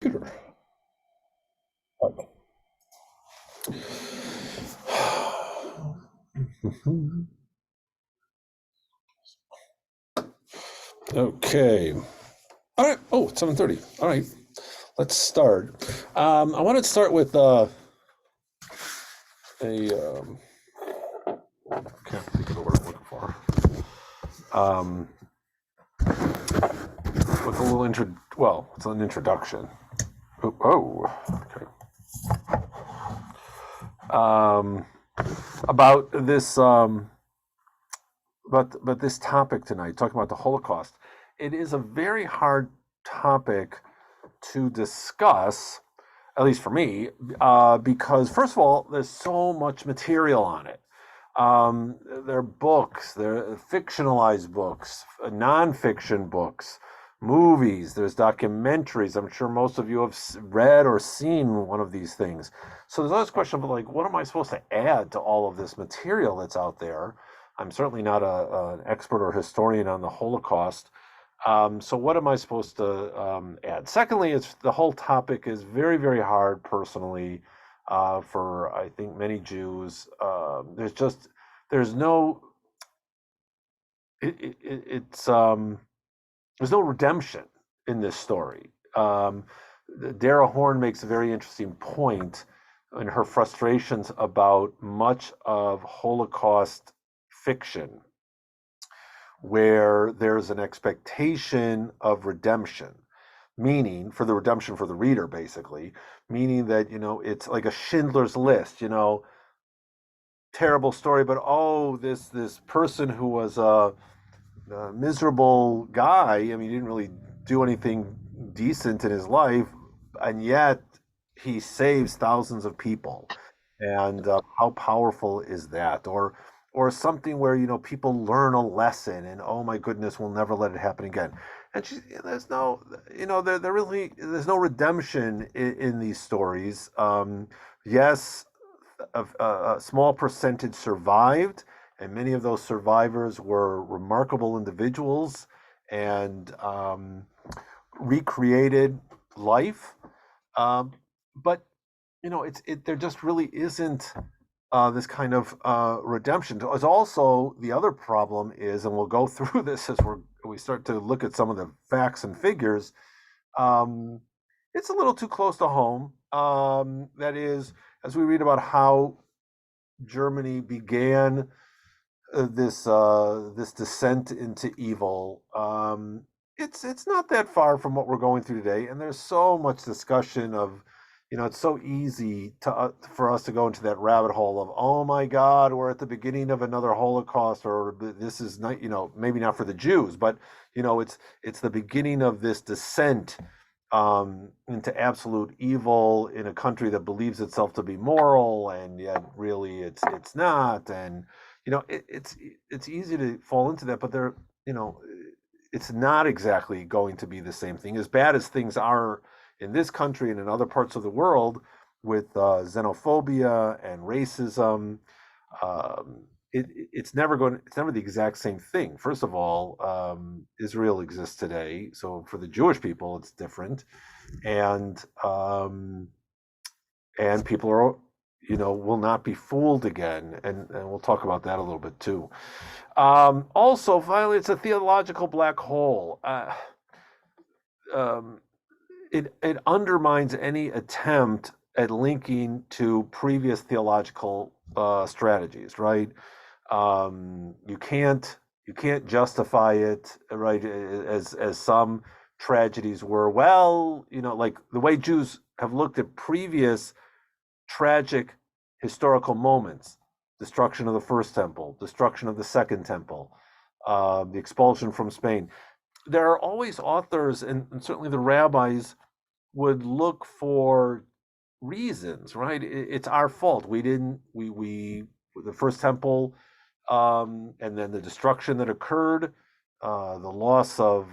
Computer. Okay. All right. Oh, it's 7:30. All right. Let's start. I want to start with a can't think of the word I'm looking for. Um, with a little intro. Well, it's an introduction. Okay. Um, about this but this topic tonight, talking about the Holocaust. It is a very hard topic to discuss, at least for me, because first of all, there's so much material on it. There are books, there are fictionalized books, nonfiction books, movies, there's documentaries. I'm sure most of you have read or seen one of these things. So there's always a question of like, what am I supposed to add to all of this material that's out there? I'm certainly not an expert or historian on the Holocaust. So what am I supposed to add? Secondly, it's the whole topic is very, very hard personally for I think many Jews. There's no it's there's no redemption in this story. Dara Horn makes a very interesting point in her frustrations about much of Holocaust fiction where there's an expectation of redemption, meaning for the redemption for the reader, basically, meaning that, it's like a Schindler's List, terrible story, but oh, this person who was a miserable guy. I mean, he didn't really do anything decent in his life, and yet he saves thousands of people. And how powerful is that? Or something where people learn a lesson, and oh my goodness, we'll never let it happen again. And there's no, there really there's no redemption in these stories. Yes, a small percentage survived, and many of those survivors were remarkable individuals and recreated life. Um, but there just really isn't this kind of redemption. As also the other problem is, and we'll go through this as we start to look at some of the facts and figures. Um, it's a little too close to home. That is, as we read about how Germany began this descent into evil. It's not that far from what we're going through today, and there's so much discussion of, it's so easy for us to go into that rabbit hole of, oh my God, we're at the beginning of another Holocaust, or this is not, maybe not for the Jews, but it's the beginning of this descent into absolute evil in a country that believes itself to be moral, and yet really it's not. And it's easy to fall into that, but you know it's not exactly going to be the same thing. As bad as things are in this country and in other parts of the world with xenophobia and racism, it's never the exact same thing. First of all, Israel exists today, so for the Jewish people, it's different, and people are, will not be fooled again, and we'll talk about that a little bit too. Also, finally, it's a theological black hole. Um, it undermines any attempt at linking to previous theological strategies, right? You can't justify it, right? As some tragedies were. Well, like the way Jews have looked at previous tragic historical moments: destruction of the first temple, destruction of the second temple, the expulsion from Spain. There are always authors, and certainly the rabbis would look for reasons, right? It's our fault. We didn't, we the first temple, and then the destruction that occurred, the loss of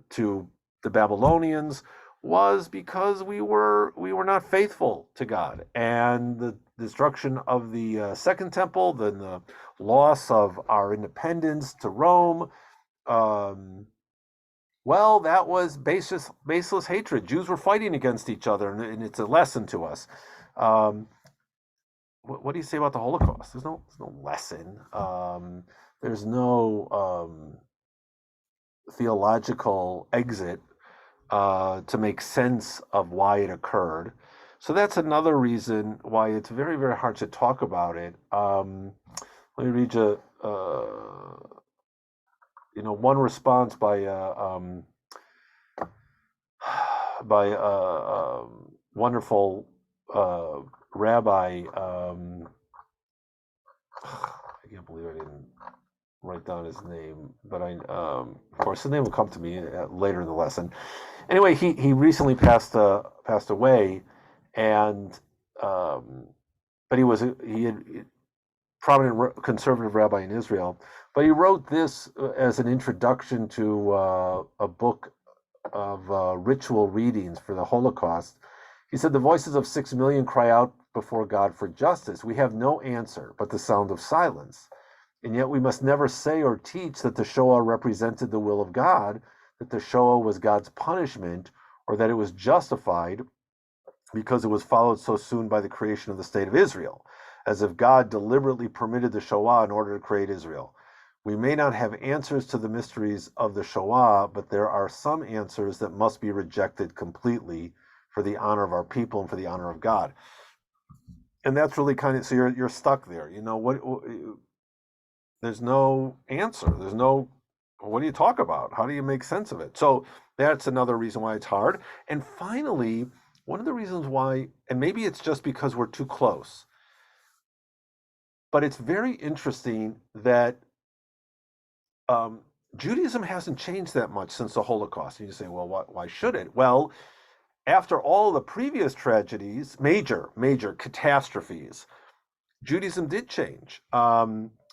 to the Babylonians was because we were not faithful to God, and the destruction of the second temple, then the loss of our independence to Rome, um, Well, that was baseless hatred. Jews were fighting against each other, and it's a lesson to us. Um, what do you say about the Holocaust? There's no lesson. There's no theological exit to make sense of why it occurred. So that's another reason why it's very, very hard to talk about it. Let me read you, one response by a wonderful rabbi. I can't believe I didn't write down his name, but of course, his name will come to me later in the lesson. Anyway, he recently passed away, and um, but he had prominent conservative rabbi in Israel. But he wrote this as an introduction to a book of ritual readings for the Holocaust. He said, "The voices of 6 million cry out before God for justice. We have no answer but the sound of silence. And yet we must never say or teach that the Shoah represented the will of God, that the Shoah was God's punishment, or that it was justified because it was followed so soon by the creation of the state of Israel, as if God deliberately permitted the Shoah in order to create Israel. We may not have answers to the mysteries of the Shoah, but there are some answers that must be rejected completely for the honor of our people and for the honor of God." And that's really kind of, so you're stuck there. There's no answer. There's no, what do you talk about? How do you make sense of it? So that's another reason why it's hard. And finally, one of the reasons why, and maybe it's just because we're too close, but it's very interesting that Judaism hasn't changed that much since the Holocaust. And you say, well, why should it? Well, after all the previous tragedies, major catastrophes, Judaism did change.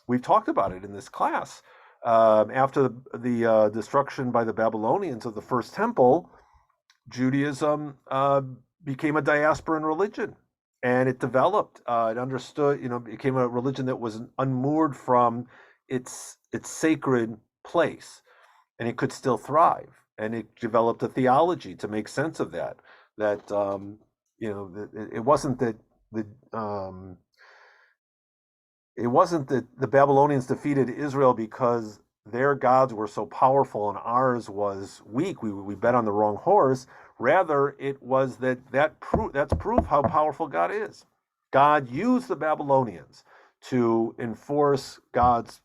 We've talked about it in this class. After the destruction by the Babylonians of the first temple, Judaism became a diasporan religion, and it developed. It understood, became a religion that was unmoored from its sacred place, and it could still thrive. And it developed a theology to make sense of that. That it wasn't that the it wasn't that the Babylonians defeated Israel because their gods were so powerful and ours was weak. We bet on the wrong horse. Rather, it was that's proof how powerful God is. God used the Babylonians to enforce God's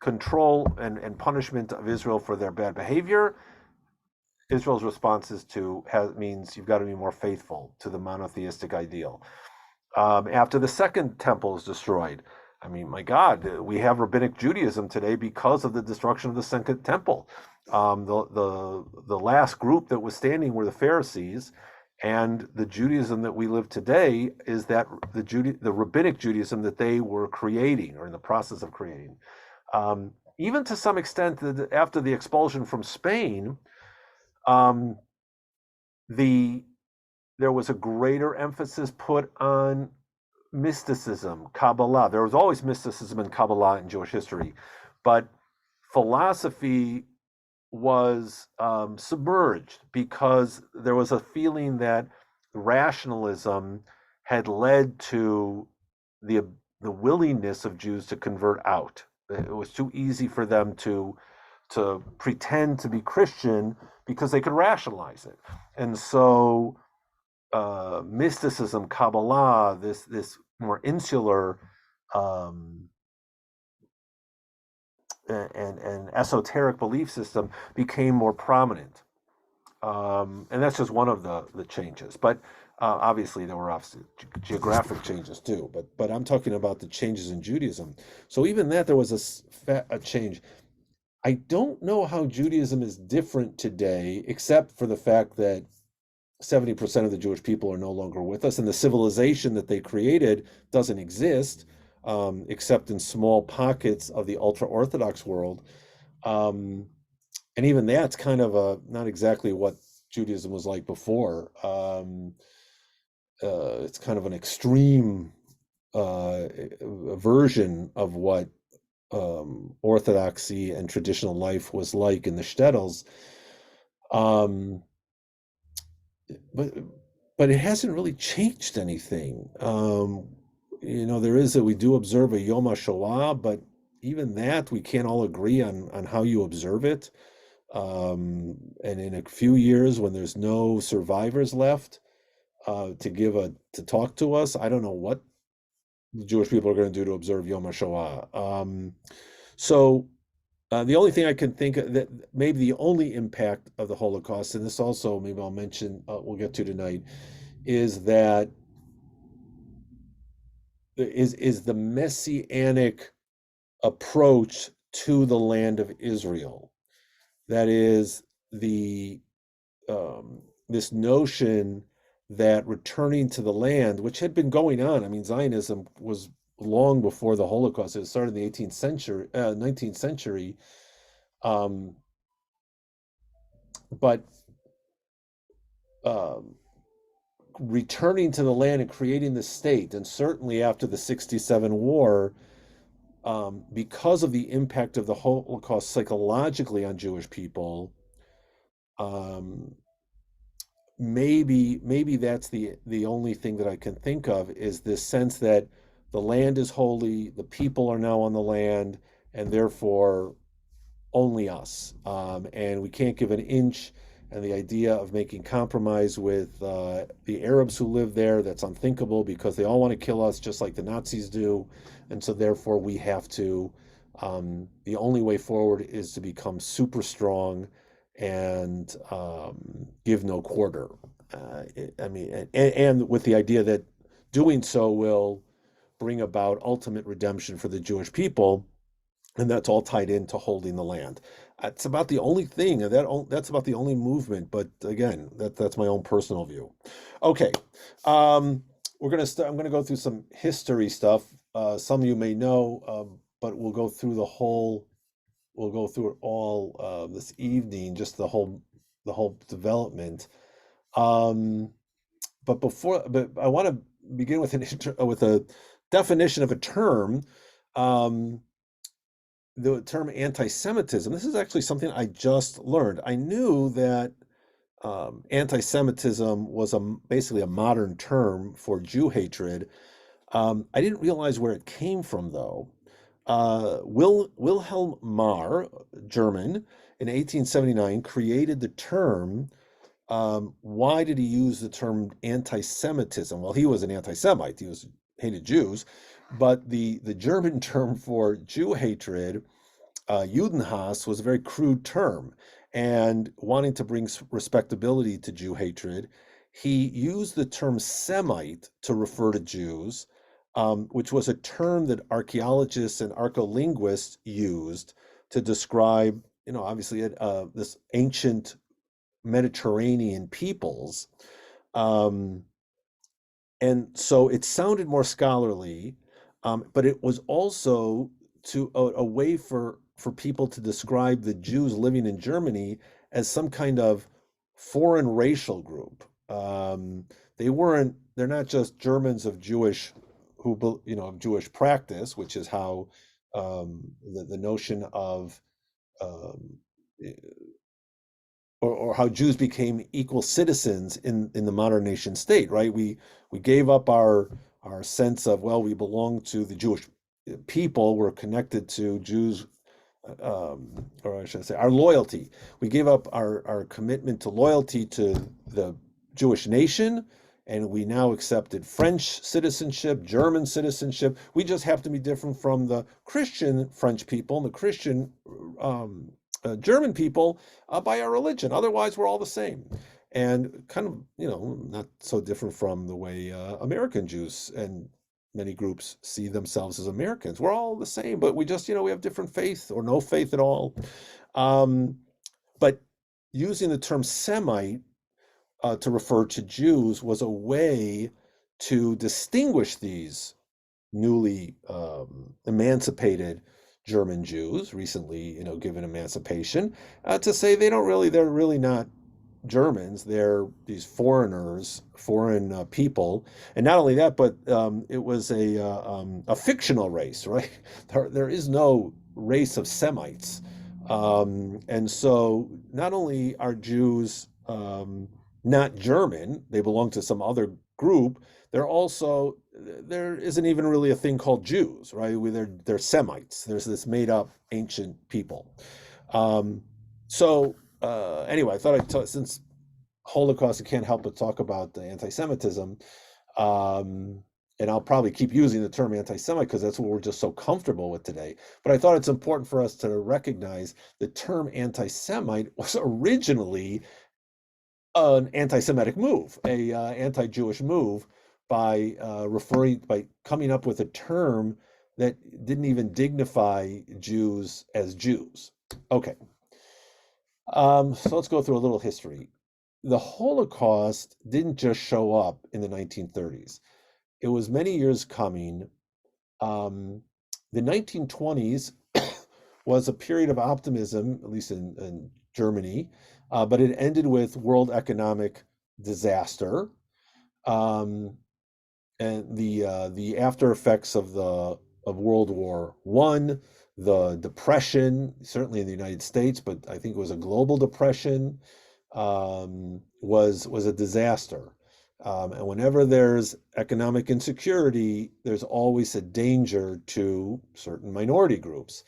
control and punishment of Israel for their bad behavior. Israel's response means you've got to be more faithful to the monotheistic ideal. After the second temple is destroyed, I mean, my God, we have rabbinic Judaism today because of the destruction of the second temple. The last group that was standing were the Pharisees, and the Judaism that we live today is that the rabbinic Judaism that they were creating or in the process of creating. Even to some extent, after the expulsion from Spain, there was a greater emphasis put on mysticism, Kabbalah. There was always mysticism and Kabbalah in Jewish history, but philosophy was submerged because there was a feeling that rationalism had led to the willingness of Jews to convert out. It was too easy for them to pretend to be Christian because they could rationalize it, and so mysticism, Kabbalah, this more insular and esoteric belief system became more prominent, and that's just one of the changes. But obviously, there were obviously geographic changes too. But I'm talking about the changes in Judaism. So even that there was a change. I don't know how Judaism is different today, except for the fact that 70% of the Jewish people are no longer with us, and the civilization that they created doesn't exist, except in small pockets of the ultra-Orthodox world. And even that's kind of not exactly what Judaism was like before. It's kind of an extreme version of what Orthodoxy and traditional life was like in the shtetls. Um, but but it hasn't really changed anything. There is that we do observe a Yom HaShoah, but even that we can't all agree on how you observe it. And in a few years, when there's no survivors left to talk to us, I don't know what the Jewish people are going to do to observe Yom HaShoah. So the only thing I can think of that maybe the only impact of the Holocaust, and this also maybe I'll mention, we'll get to tonight, is that is the messianic approach to the land of Israel. That is the this notion that returning to the land, which had been going on, I mean, Zionism was long before the Holocaust. It started in the 18th century, 19th century, um, but um, returning to the land and creating the state, and certainly after the 67 war, because of the impact of the Holocaust psychologically on Jewish people, um, maybe that's the only thing that I can think of is this sense that the land is holy, the people are now on the land, and therefore only us. And we can't give an inch. And the idea of making compromise with the Arabs who live there, that's unthinkable because they all want to kill us just like the Nazis do. And so therefore we have to, the only way forward is to become super strong and give no quarter. I mean, and with the idea that doing so will bring about ultimate redemption for the Jewish people, and that's all tied into holding the land. It's about the only thing that's about the only movement. But again, that's my own personal view. Okay, we're gonna start. I'm gonna go through some history stuff. Some of you may know, but we'll go through the whole. We'll go through it all this evening, just the whole development. Um, but I want to begin with with a definition of a term. Um, the term anti-Semitism. This is actually something I just learned. I knew that anti-Semitism was basically a modern term for Jew hatred. I didn't realize where it came from, though. Wilhelm Marr, German, in 1879, created the term. Why did he use the term anti-Semitism? Well, he was an anti-Semite. He hated Jews, but the German term for Jew hatred, Judenhass, was a very crude term. And wanting to bring respectability to Jew hatred, he used the term Semite to refer to Jews, which was a term that archaeologists and archaeolinguists used to describe, obviously, this ancient Mediterranean peoples. Um, and so it sounded more scholarly, but it was also a way for people to describe the Jews living in Germany as some kind of foreign racial group. They're not just Germans of Jewish of Jewish practice, which is how the notion of um, or how Jews became equal citizens in the modern nation state, right? We gave up our sense of, well, we belong to the Jewish people, we're connected to Jews, or I should say, our loyalty. We gave up our commitment to loyalty to the Jewish nation, and we now accepted French citizenship, German citizenship. We just have to be different from the Christian French people and the Christian um, German people by our religion. Otherwise, we're all the same. And kind of, not so different from the way American Jews and many groups see themselves as Americans. We're all the same, but we just, we have different faith or no faith at all. Um, but using the term Semite to refer to Jews was a way to distinguish these newly emancipated German Jews, recently, given emancipation, to say they're really not Germans. They're these foreigners, foreign people, and not only that, but it was a fictional race, right? There is no race of Semites. And so not only are Jews not German, they belong to some other group, they're also, there isn't even really a thing called Jews, right? They're Semites. There's this made up ancient people. Um, anyway, I thought since Holocaust, I can't help but talk about the anti-Semitism. Um, and I'll probably keep using the term anti-Semite because that's what we're just so comfortable with today. But I thought it's important for us to recognize the term anti-Semite was originally an anti-Semitic move, a anti-Jewish move by coming up with a term that didn't even dignify Jews as Jews. Okay, so let's go through a little history. The Holocaust didn't just show up in the 1930s. It was many years coming. Um, the 1920s was a period of optimism, at least in Germany, but it ended with world economic disaster, um, and the after effects of World War One, the depression, certainly in the United States, but I think it was a global depression, was a disaster. And whenever there's economic insecurity, there's always a danger to certain minority groups.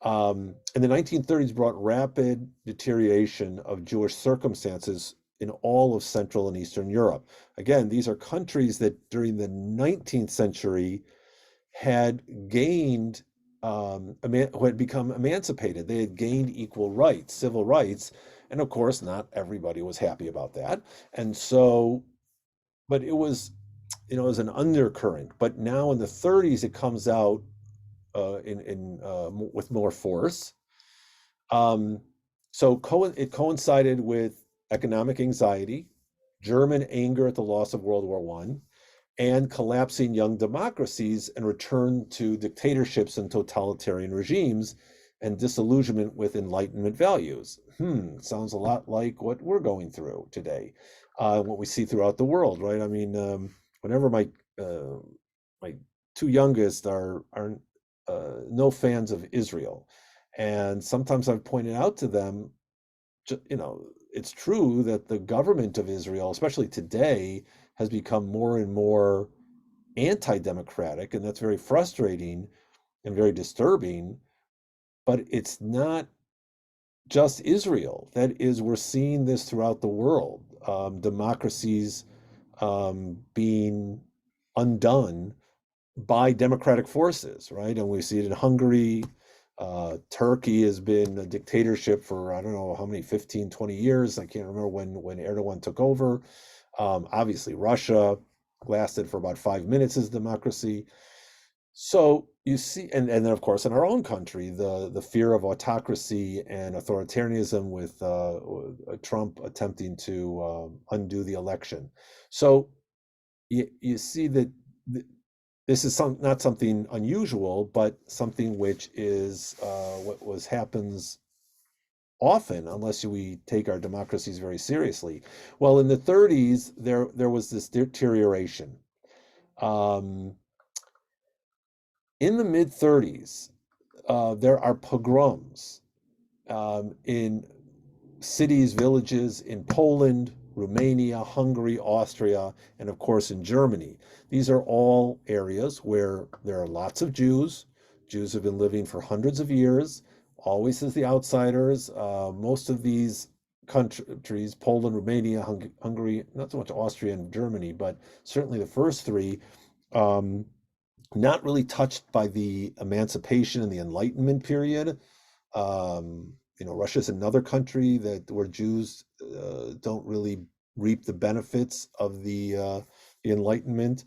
And the 1930s brought rapid deterioration of Jewish circumstances in all of Central and Eastern Europe. Again, these are countries that during the 19th century had gained, who had become emancipated. They had gained equal rights, civil rights. And of course, not everybody was happy about that. And so, but it was, it was an undercurrent. But now in the 30s, it comes out with more force. Um, it coincided with economic anxiety, German anger at the loss of World War One, and collapsing young democracies and return to dictatorships and totalitarian regimes and disillusionment with Enlightenment values. Sounds a lot like what we're going through today, what we see throughout the world, right? I mean, whenever uh, my two youngest are no fans of Israel, and sometimes I've pointed out to them, you know, it's true that the government of Israel, especially today, has become more and more anti-democratic, and that's very frustrating and very disturbing. But it's not just Israel. That is, we're seeing this throughout the world. Democracies being undone by democratic forces, right? And we see it in Hungary. Turkey has been a dictatorship for, I don't know how many, 15, 20 years. I can't remember when Erdogan took over. Obviously, Russia lasted for about 5 minutes as democracy. So you see, and then of course in our own country, the fear of autocracy and authoritarianism with Trump attempting to undo the election. So you see that this is not something unusual, but something which is what was happens often unless we take our democracies very seriously. Well, in the 30s, there was this deterioration. Um, in the mid 30s, there are pogroms in cities, villages in Poland, Romania, Hungary, Austria, and of course in Germany. These are all areas where there are lots of Jews. Jews have been living for hundreds of years, always as the outsiders. Most of these countries, Poland, Romania, Hungary, not so much Austria and Germany, but certainly the first three, um, not really touched by the emancipation and the Enlightenment period. Russia's another country that where Jews don't really reap the benefits of the Enlightenment.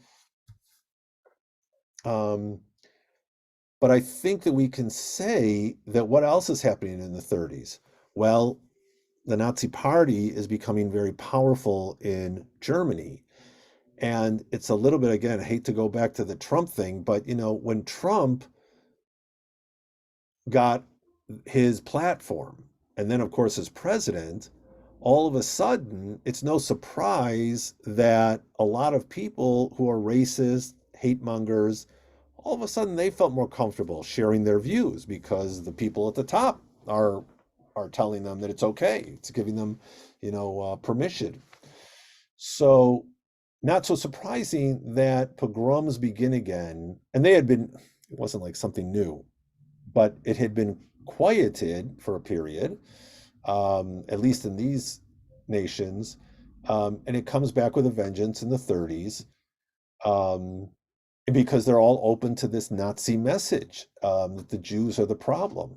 Um, but I think that we can say that what else is happening in the 30s? Well, the Nazi Party is becoming very powerful in Germany. And it's a little bit, again, I hate to go back to the Trump thing, but when Trump got his platform and then of course as president, all of a sudden it's no surprise that a lot of people who are racist, hate mongers, all of a sudden they felt more comfortable sharing their views because the people at the top are telling them that it's okay. It's giving them, permission. So, not so surprising that pogroms begin again, and they had been. It wasn't like something new, but it had been quieted for a period, at least in these nations, and it comes back with a vengeance in the 30s. Um, because they're all open to this Nazi message, that the Jews are the problem.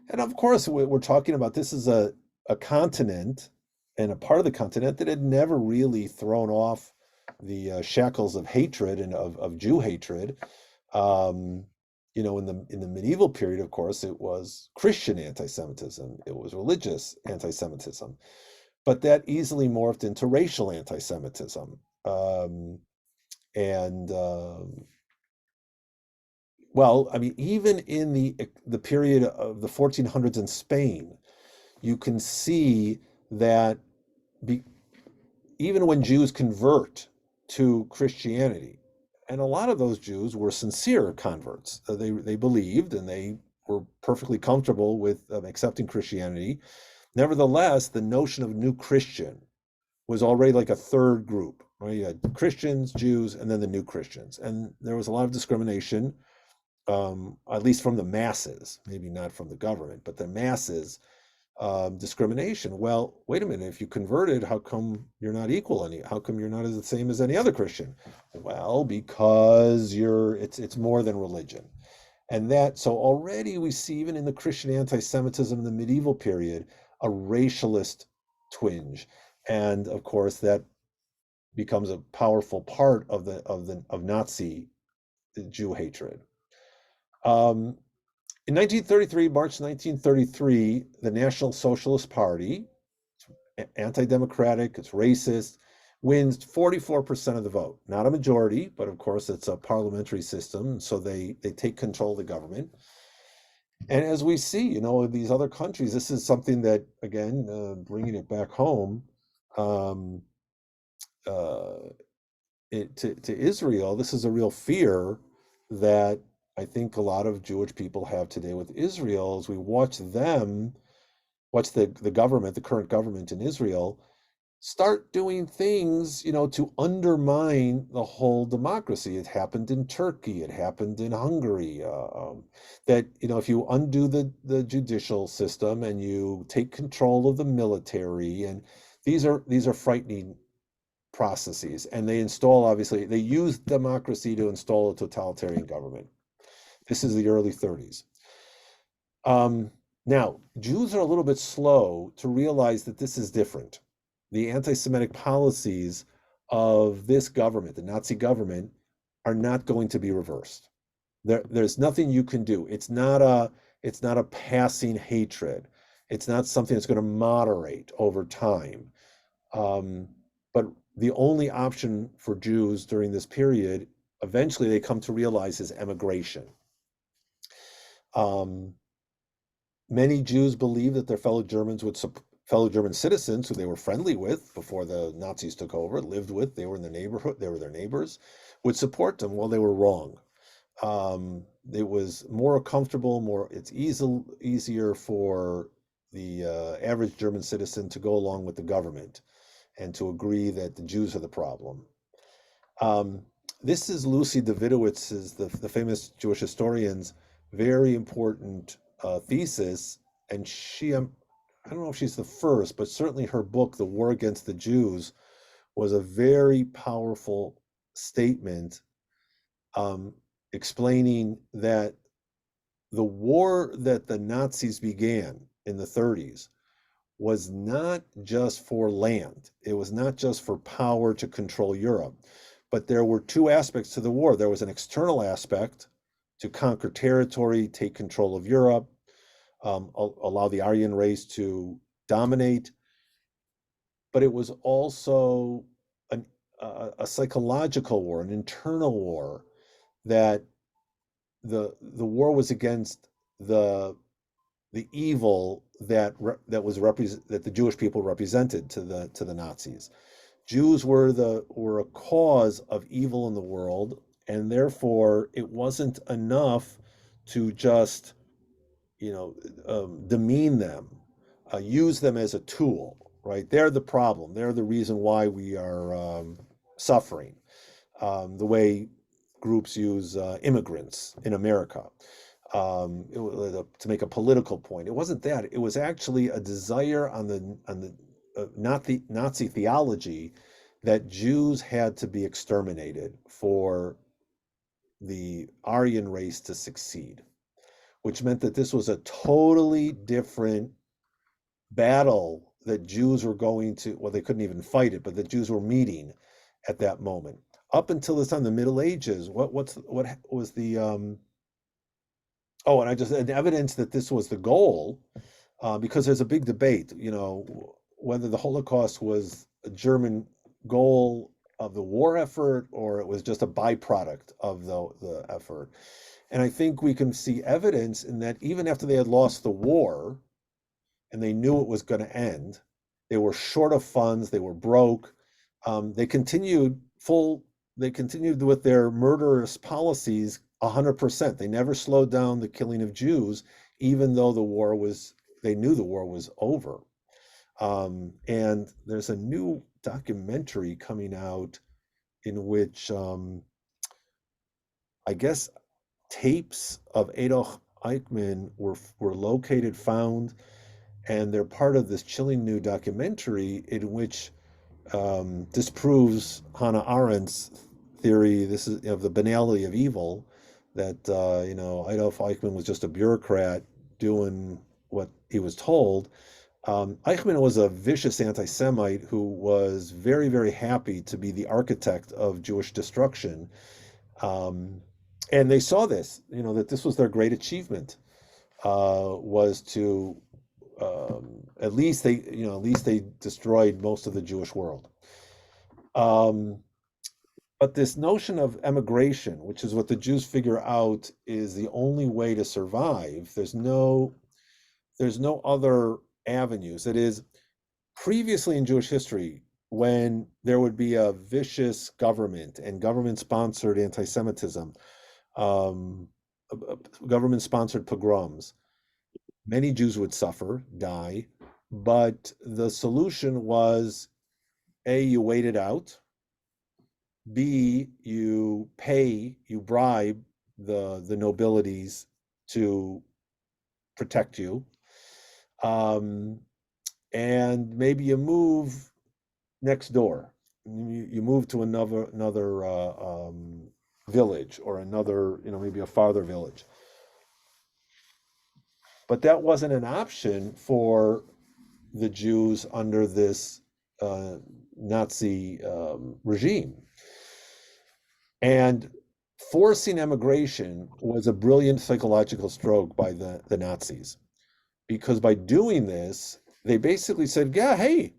And of course, we're talking about this is a continent and a part of the continent that had never really thrown off the shackles of hatred and of Jew hatred. Um, in the medieval period, of course, it was Christian anti-Semitism, it was religious anti-Semitism, but that easily morphed into racial anti-Semitism. And Well, I mean, even in the period of the 1400s in Spain, you can see that be, even when Jews convert to Christianity, and a lot of those Jews were sincere converts, they believed and they were perfectly comfortable with accepting Christianity. Nevertheless, the notion of new Christian was already like a third group. Right? You had Christians, Jews, and then the new Christians, and there was a lot of discrimination, at least from the masses, maybe not from the government, but the masses, discrimination. Well, wait a minute, if you converted, how come you're not equal any? How come you're not as the same as any other Christian? Well, because it's more than religion. And that so already we see even in the Christian anti-Semitism in the medieval period a racialist twinge. And of course that becomes a powerful part of Nazi Jew hatred. Um, In 1933, March 1933, the National Socialist Party, anti-democratic, it's racist, wins 44% of the vote. Not a majority, but of course it's a parliamentary system, so they take control of the government. And as we see, in these other countries, this is something that, again, bringing it back home, um, uh, to Israel, this is a real fear that I think a lot of Jewish people have today with Israel as we watch the government, the current government in Israel, start doing things, to undermine the whole democracy. It happened in Turkey, it happened in Hungary. That, if you undo the judicial system and you take control of the military, and these are frightening processes, and they use democracy to install a totalitarian government. This is the early 30s. Now, Jews are a little bit slow to realize that this is different. The anti-Semitic policies of this government, the Nazi government, are not going to be reversed. There's nothing you can do. It's not a passing hatred. It's not something that's going to moderate over time. But the only option for Jews during this period, eventually they come to realize, is emigration. Um, Many Jews believe that their fellow German citizens who they were friendly with before the Nazis took over, lived with, they were in their neighborhood, they were their neighbors, would support them. Well, they were wrong. It was more comfortable, it's easier for the average German citizen to go along with the government and to agree that the Jews are the problem. Um, this is Lucy Davidowitz's, the famous Jewish historian's, very important thesis, and I don't know if she's the first, but certainly her book, The War Against the Jews, was a very powerful statement, um, explaining that the war that the Nazis began in the 30s was not just for land. It was not just for power to control Europe, but there were two aspects to the war. There was an external aspect to conquer territory, take control of Europe, allow the Aryan race to dominate, but it was also an, a psychological war, an internal war, that the war was against the evil that the Jewish people represented to the Nazis. Jews were a cause of evil in the world, and therefore it wasn't enough to just demean them, use them as a tool, right? They're the problem. They're the reason why we are suffering. The way groups use immigrants in America to make a political point. It wasn't that. It was actually a desire on the not the Nazi theology that Jews had to be exterminated for the Aryan race to succeed, which meant that this was a totally different battle that Jews were going to, well, they couldn't even fight it, but the Jews were meeting at that moment. Up until this time, the Middle Ages, what was the oh, and I just and evidence that this was the goal, because there's a big debate, whether the Holocaust was a German goal of the war effort or it was just a byproduct of the effort. And I think we can see evidence in that even after they had lost the war, and they knew it was going to end. They were short of funds. They were broke. They continued full. They continued with their murderous policies 100%. They never slowed down the killing of Jews, even though the war was. They knew the war was over. And there's a new documentary coming out in which I guess tapes of Adolf Eichmann were located, found, and they're part of this chilling new documentary in which disproves Hannah Arendt's theory. This is of the banality of evil, that Adolf Eichmann was just a bureaucrat doing what he was told. Eichmann was a vicious anti-Semite who was very, very happy to be the architect of Jewish destruction. Um, and they saw this, that this was their great achievement, was to at least they destroyed most of the Jewish world. Um, but this notion of emigration, which is what the Jews figure out is the only way to survive, there's no other avenues. That is, previously in Jewish history, when there would be a vicious government and government-sponsored anti-Semitism, um, government-sponsored pogroms, many Jews would suffer, die, but the solution was A, you wait it out, B, you bribe the nobilities to protect you, um, and maybe you move next door. You move to another village, or another, maybe a farther village. But that wasn't an option for the Jews under this Nazi regime. And forcing emigration was a brilliant psychological stroke by the Nazis, because by doing this, they basically said, yeah, hey,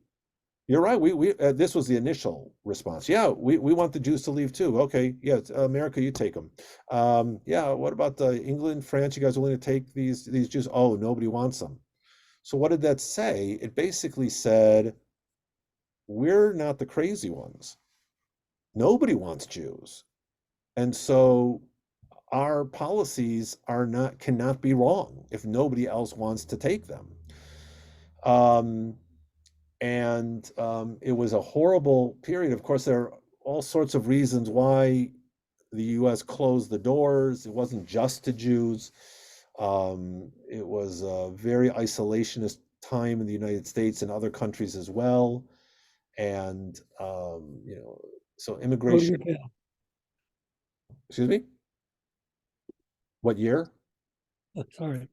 you're right. We this was the initial response. Yeah, we want the Jews to leave too. Okay, yeah, America, you take them. Yeah, what about England, France? You guys willing to take these Jews? Oh, nobody wants them. So what did that say? It basically said, we're not the crazy ones. Nobody wants Jews. And so our policies cannot be wrong if nobody else wants to take them. Um, and it was a horrible period. Of course, there are all sorts of reasons why the U.S. closed the doors. It wasn't just to Jews. It was a very isolationist time in the United States and other countries as well. And so Go to immigration. your tail. Excuse me. What year? Sorry.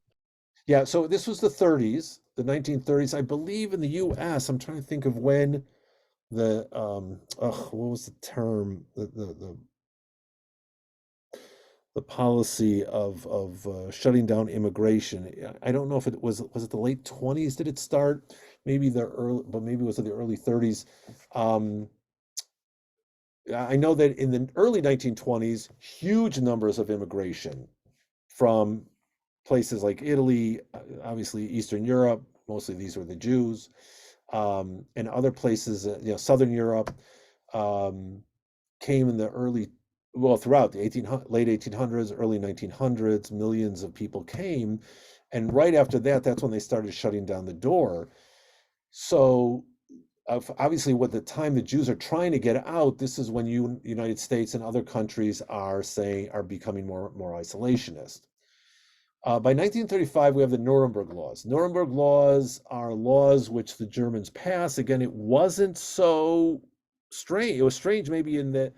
Yeah, so this was the 30s, the 1930s, I believe. In the U.S., I'm trying to think of when what was the term? The policy of shutting down immigration. I don't know if was it the late 20s, did it start? Maybe maybe it was in the early 30s. Um, I know that in the early 1920s, huge numbers of immigration from places like Italy, obviously Eastern Europe, mostly these were the Jews, and other places, Southern Europe, um, came in the throughout the late 1800s, early 1900s, millions of people came, And right after that, that's when they started shutting down the door. So obviously, with the time the Jews are trying to get out, this is when United States and other countries are becoming more isolationist. By 1935, we have the Nuremberg laws. Nuremberg laws are laws which the Germans passed. Again, it wasn't so strange. It was strange maybe in the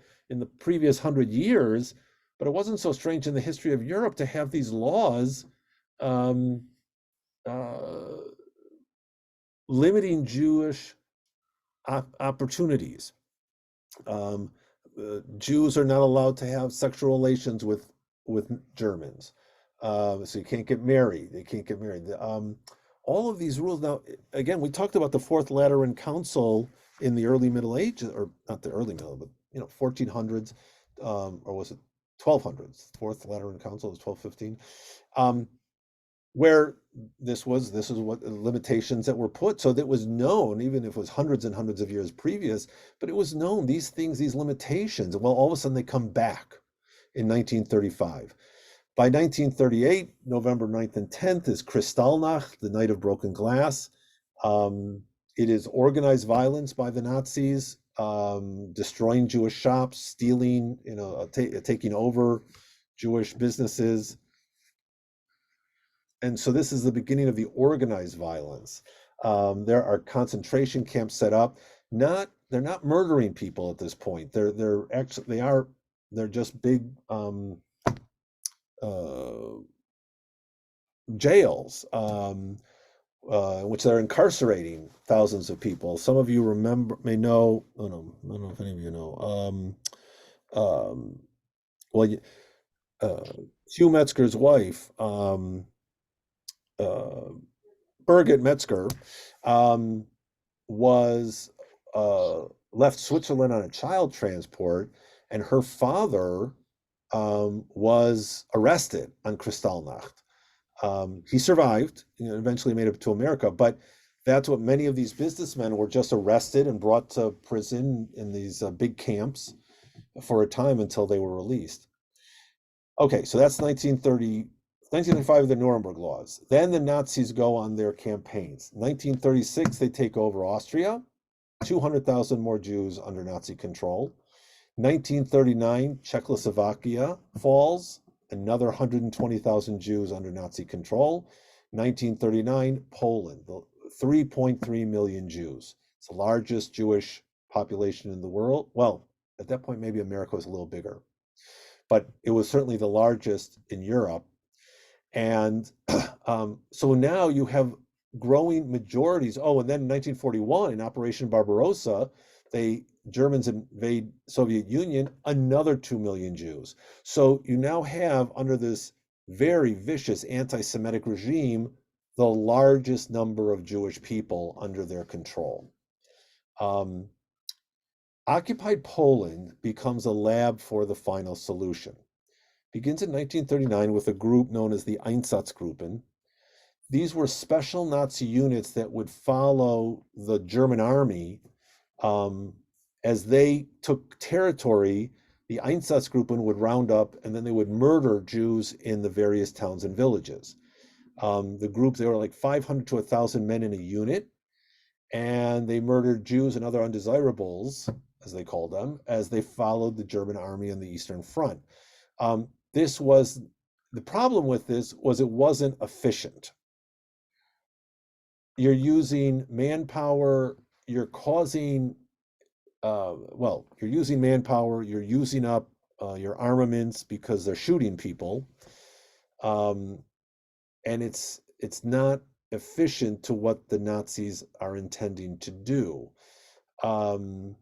previous 100 years, but it wasn't so strange in the history of Europe to have these laws um, uh, limiting Jewish opportunities. Um, Jews are not allowed to have sexual relations with Germans, so you can't get married. They can't get married. All of these rules. Now, again, we talked about the Fourth Lateran Council in the early Middle Ages, or not the early Middle, but 1400s, or was it 1200s? Fourth Lateran Council was 1215. Where this is what limitations that were put, so that was known, even if it was hundreds and hundreds of years previous, but it was known, these things, these limitations. Well, all of a sudden they come back in 1935. By 1938, November 9th and 10th is Kristallnacht, the night of broken glass. It is organized violence by the Nazis, destroying Jewish shops, stealing, taking over Jewish businesses. And so this is the beginning of the organized violence. There are concentration camps set up. They're not murdering people at this point. They're just big jails, which they're incarcerating thousands of people. Some of you may know. Oh no, I don't know if any of you know. Well, Hugh Metzger's wife. Birgit Metzger was left Switzerland on a child transport, and her father was arrested on Kristallnacht. He survived, eventually made it to America, but that's what many of these businessmen were just arrested and brought to prison in these big camps for a time until they were released. Okay, so that's 1935, the Nuremberg laws. Then the Nazis go on their campaigns. 1936, they take over Austria, 200,000 more Jews under Nazi control. 1939, Czechoslovakia falls, another 120,000 Jews under Nazi control. 1939, Poland, 3.3 million Jews. It's the largest Jewish population in the world. Well, at that point, maybe America was a little bigger, but it was certainly the largest in Europe. And so now you have growing majorities. Oh, and then in 1941, in Operation Barbarossa, Germans invade Soviet Union, another 2 million Jews. So you now have, under this very vicious anti-Semitic regime, the largest number of Jewish people under their control. Occupied Poland becomes a lab for the final solution. Begins in 1939 with a group known as the Einsatzgruppen. These were special Nazi units that would follow the German army as they took territory. The Einsatzgruppen would round up, and then they would murder Jews in the various towns and villages. The group, they were like 500 to 1,000 men in a unit, and they murdered Jews and other undesirables, as they called them, as they followed the German army on the Eastern Front. The problem with this was it wasn't efficient. You're using manpower, you're using manpower, you're using up your armaments because they're shooting people. And it's not efficient to what the Nazis are intending to do. And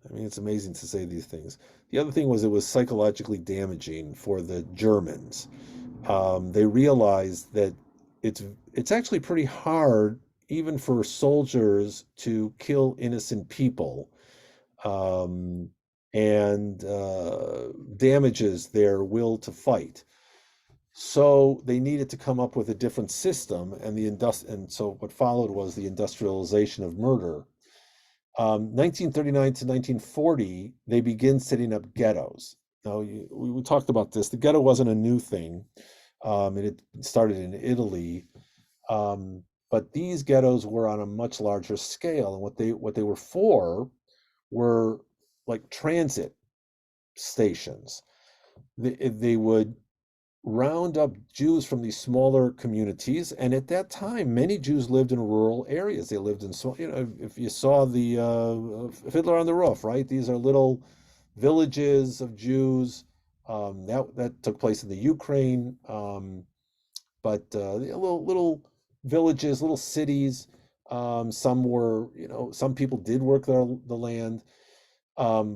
I mean, it's amazing to say these things. The other thing was it was psychologically damaging for the Germans. They realized that it's actually pretty hard, even for soldiers, to kill innocent people, and damages their will to fight. So they needed to come up with a different system, and so what followed was the industrialization of murder. 1939 to 1940, they begin setting up ghettos. Now, we talked about this. The ghetto wasn't a new thing. It had started in Italy, um, but these ghettos were on a much larger scale, and what they were for were like transit stations. They would round up Jews from these smaller communities, and at that time, many Jews lived in rural areas. They lived in, so if you saw the Fiddler on the Roof, right? These are little villages of Jews. That took place in the Ukraine, but little villages, little cities. Some were, some people did work the land.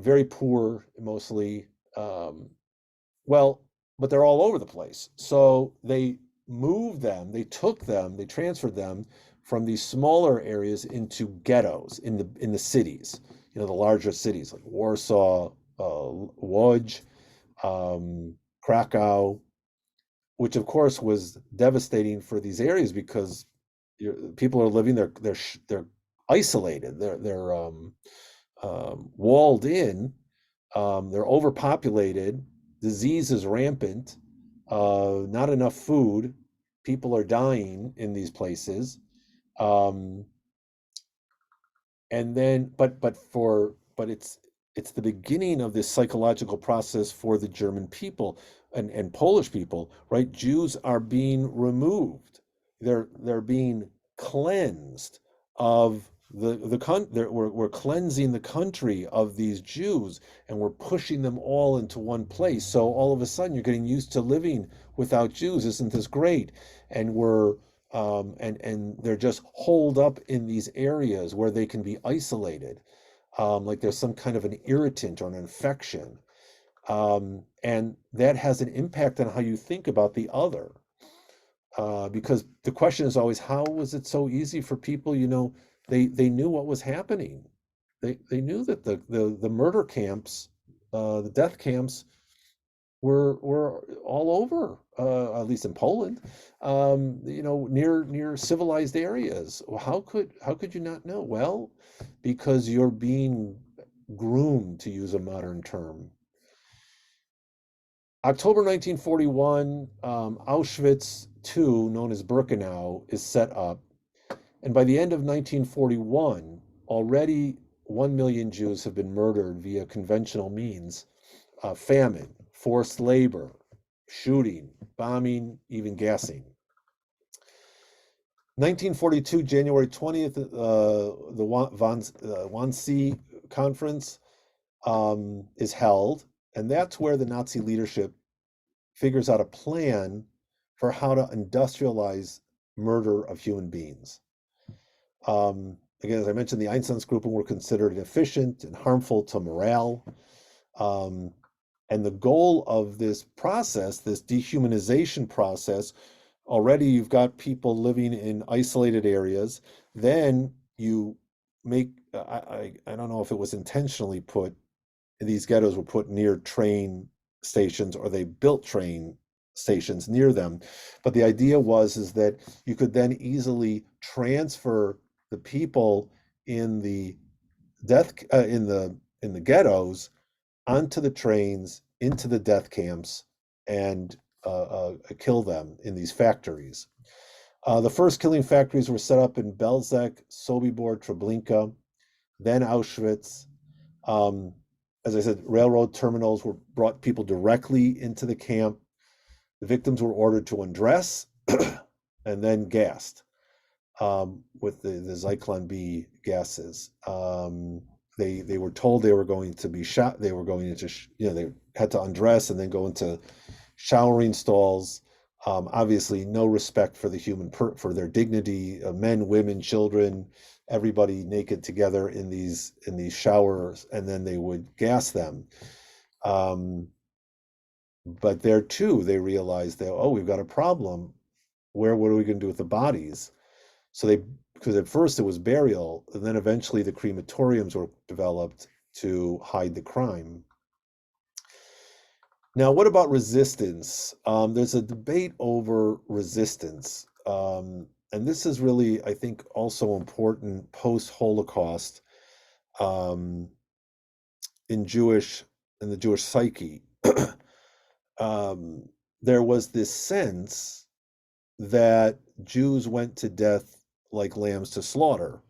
Very poor, mostly. Um, well, but they're all over the place. So they transferred them from these smaller areas into ghettos in the cities, the larger cities like Warsaw, Łódź, Krakow, which of course was devastating for these areas because people are living they're isolated, they're walled in, they're overpopulated, disease is rampant, not enough food, people are dying in these places. Um, and then but it's the beginning of this psychological process for the German people and Polish people, right? Jews are being removed. They're being cleansed of we're cleansing the country of these Jews, and we're pushing them all into one place. So all of a sudden you're getting used to living without Jews. Isn't this great? And and they're just holed up in these areas where they can be isolated, like there's some kind of an irritant or an infection, and that has an impact on how you think about the other. Because the question is always, how was it so easy for people? They knew what was happening. They knew that the murder camps, the death camps were all over, at least in Poland, near civilized areas. Well, how could you not know? Well, because you're being groomed, to use a modern term. October 1941, Auschwitz II, known as Birkenau, is set up, and by the end of 1941, already 1 million Jews have been murdered via conventional means: famine, forced labor, shooting, bombing, even gassing. 1942, January 20th, the Wannsee Conference is held, and that's where the Nazi leadership figures out a plan for how to industrialize murder of human beings. Again, as I mentioned, the Einsatzgruppen were considered inefficient and harmful to morale. Um, and the goal of this process, this dehumanization process, already you've got people living in isolated areas. Then you make, I don't know if it was intentionally put, these ghettos were put near train stations or they built train stations near them. But the idea was is that you could then easily transfer the people in the death in the ghettos onto the trains into the death camps and kill them in these factories. The first killing factories were set up in Belzec, Sobibor, Treblinka, then Auschwitz. Um, as I said, railroad terminals were brought people directly into the camp. The victims were ordered to undress and then gassed with the Zyklon B gases. They were told they were going to be shot. They were going into they had to undress and then go into showering stalls. Obviously, no respect for the for their dignity. Men, women, children, everybody naked together in these showers, and then they would gas them. Um, but there too, they realized that, oh, we've got a problem. What are we going to do with the bodies? So because at first it was burial, and then eventually the crematoriums were developed to hide the crime. Now, what about resistance? There's a debate over resistance. And this is really, I think, also important post-Holocaust, um, in Jewish in the Jewish psyche. um, there was this sense that Jews went to death like lambs to slaughter.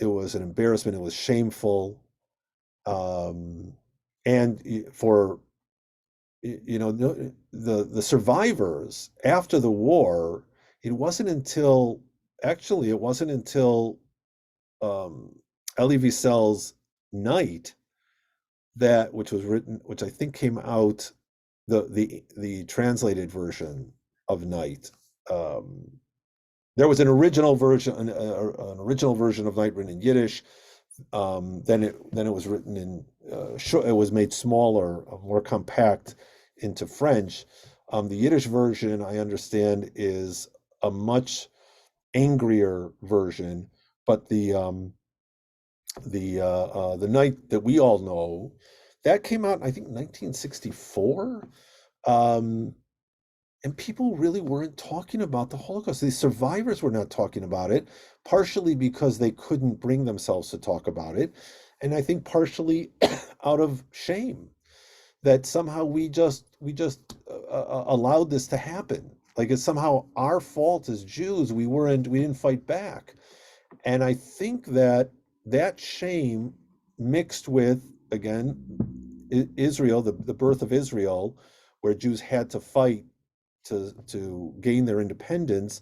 It was an embarrassment. It was shameful. Um, and for the survivors after the war, it wasn't until it wasn't until um, Elie Wiesel's Night, which I think came out, the translated version of Night. Um, there was an original version of Night written in Yiddish. Then it was written in it was made smaller, more compact into French. The Yiddish version, I understand, is a much angrier version, but the Night that we all know, that came out, I think, 1964. Um, and people really weren't talking about the Holocaust. The survivors were not talking about it, partially because they couldn't bring themselves to talk about it, and I think partially out of shame that somehow we just allowed this to happen. Like it's somehow our fault as Jews. We didn't fight back. And I think that shame mixed with, again, Israel, the birth of Israel, where Jews had to fight to gain their independence.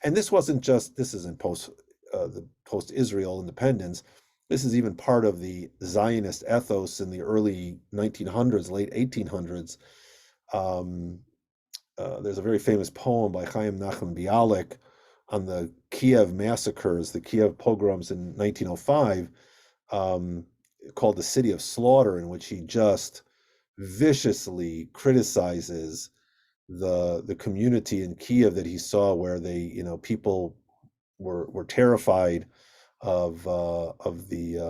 And this isn't the post Israel independence. This is even part of the Zionist ethos in the early 1900s, late 1800s. Um, there's a very famous poem by Chaim Nachman Bialik on the Kiev massacres, the Kiev pogroms in 1905, um, called "The City of Slaughter," in which he just viciously criticizes the community in Kiev that he saw, where people were terrified of the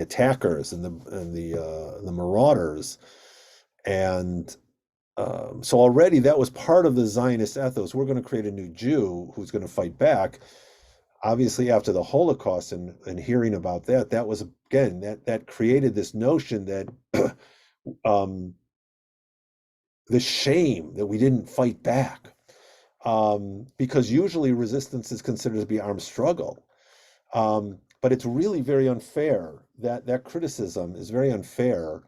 attackers and the marauders. And so already that was part of the Zionist ethos. We're going to create a new Jew who's going to fight back. Obviously, after the Holocaust and hearing about that, that was, again, that created this notion that um, the shame that we didn't fight back, because usually resistance is considered to be armed struggle. But it's really very unfair. That criticism is very unfair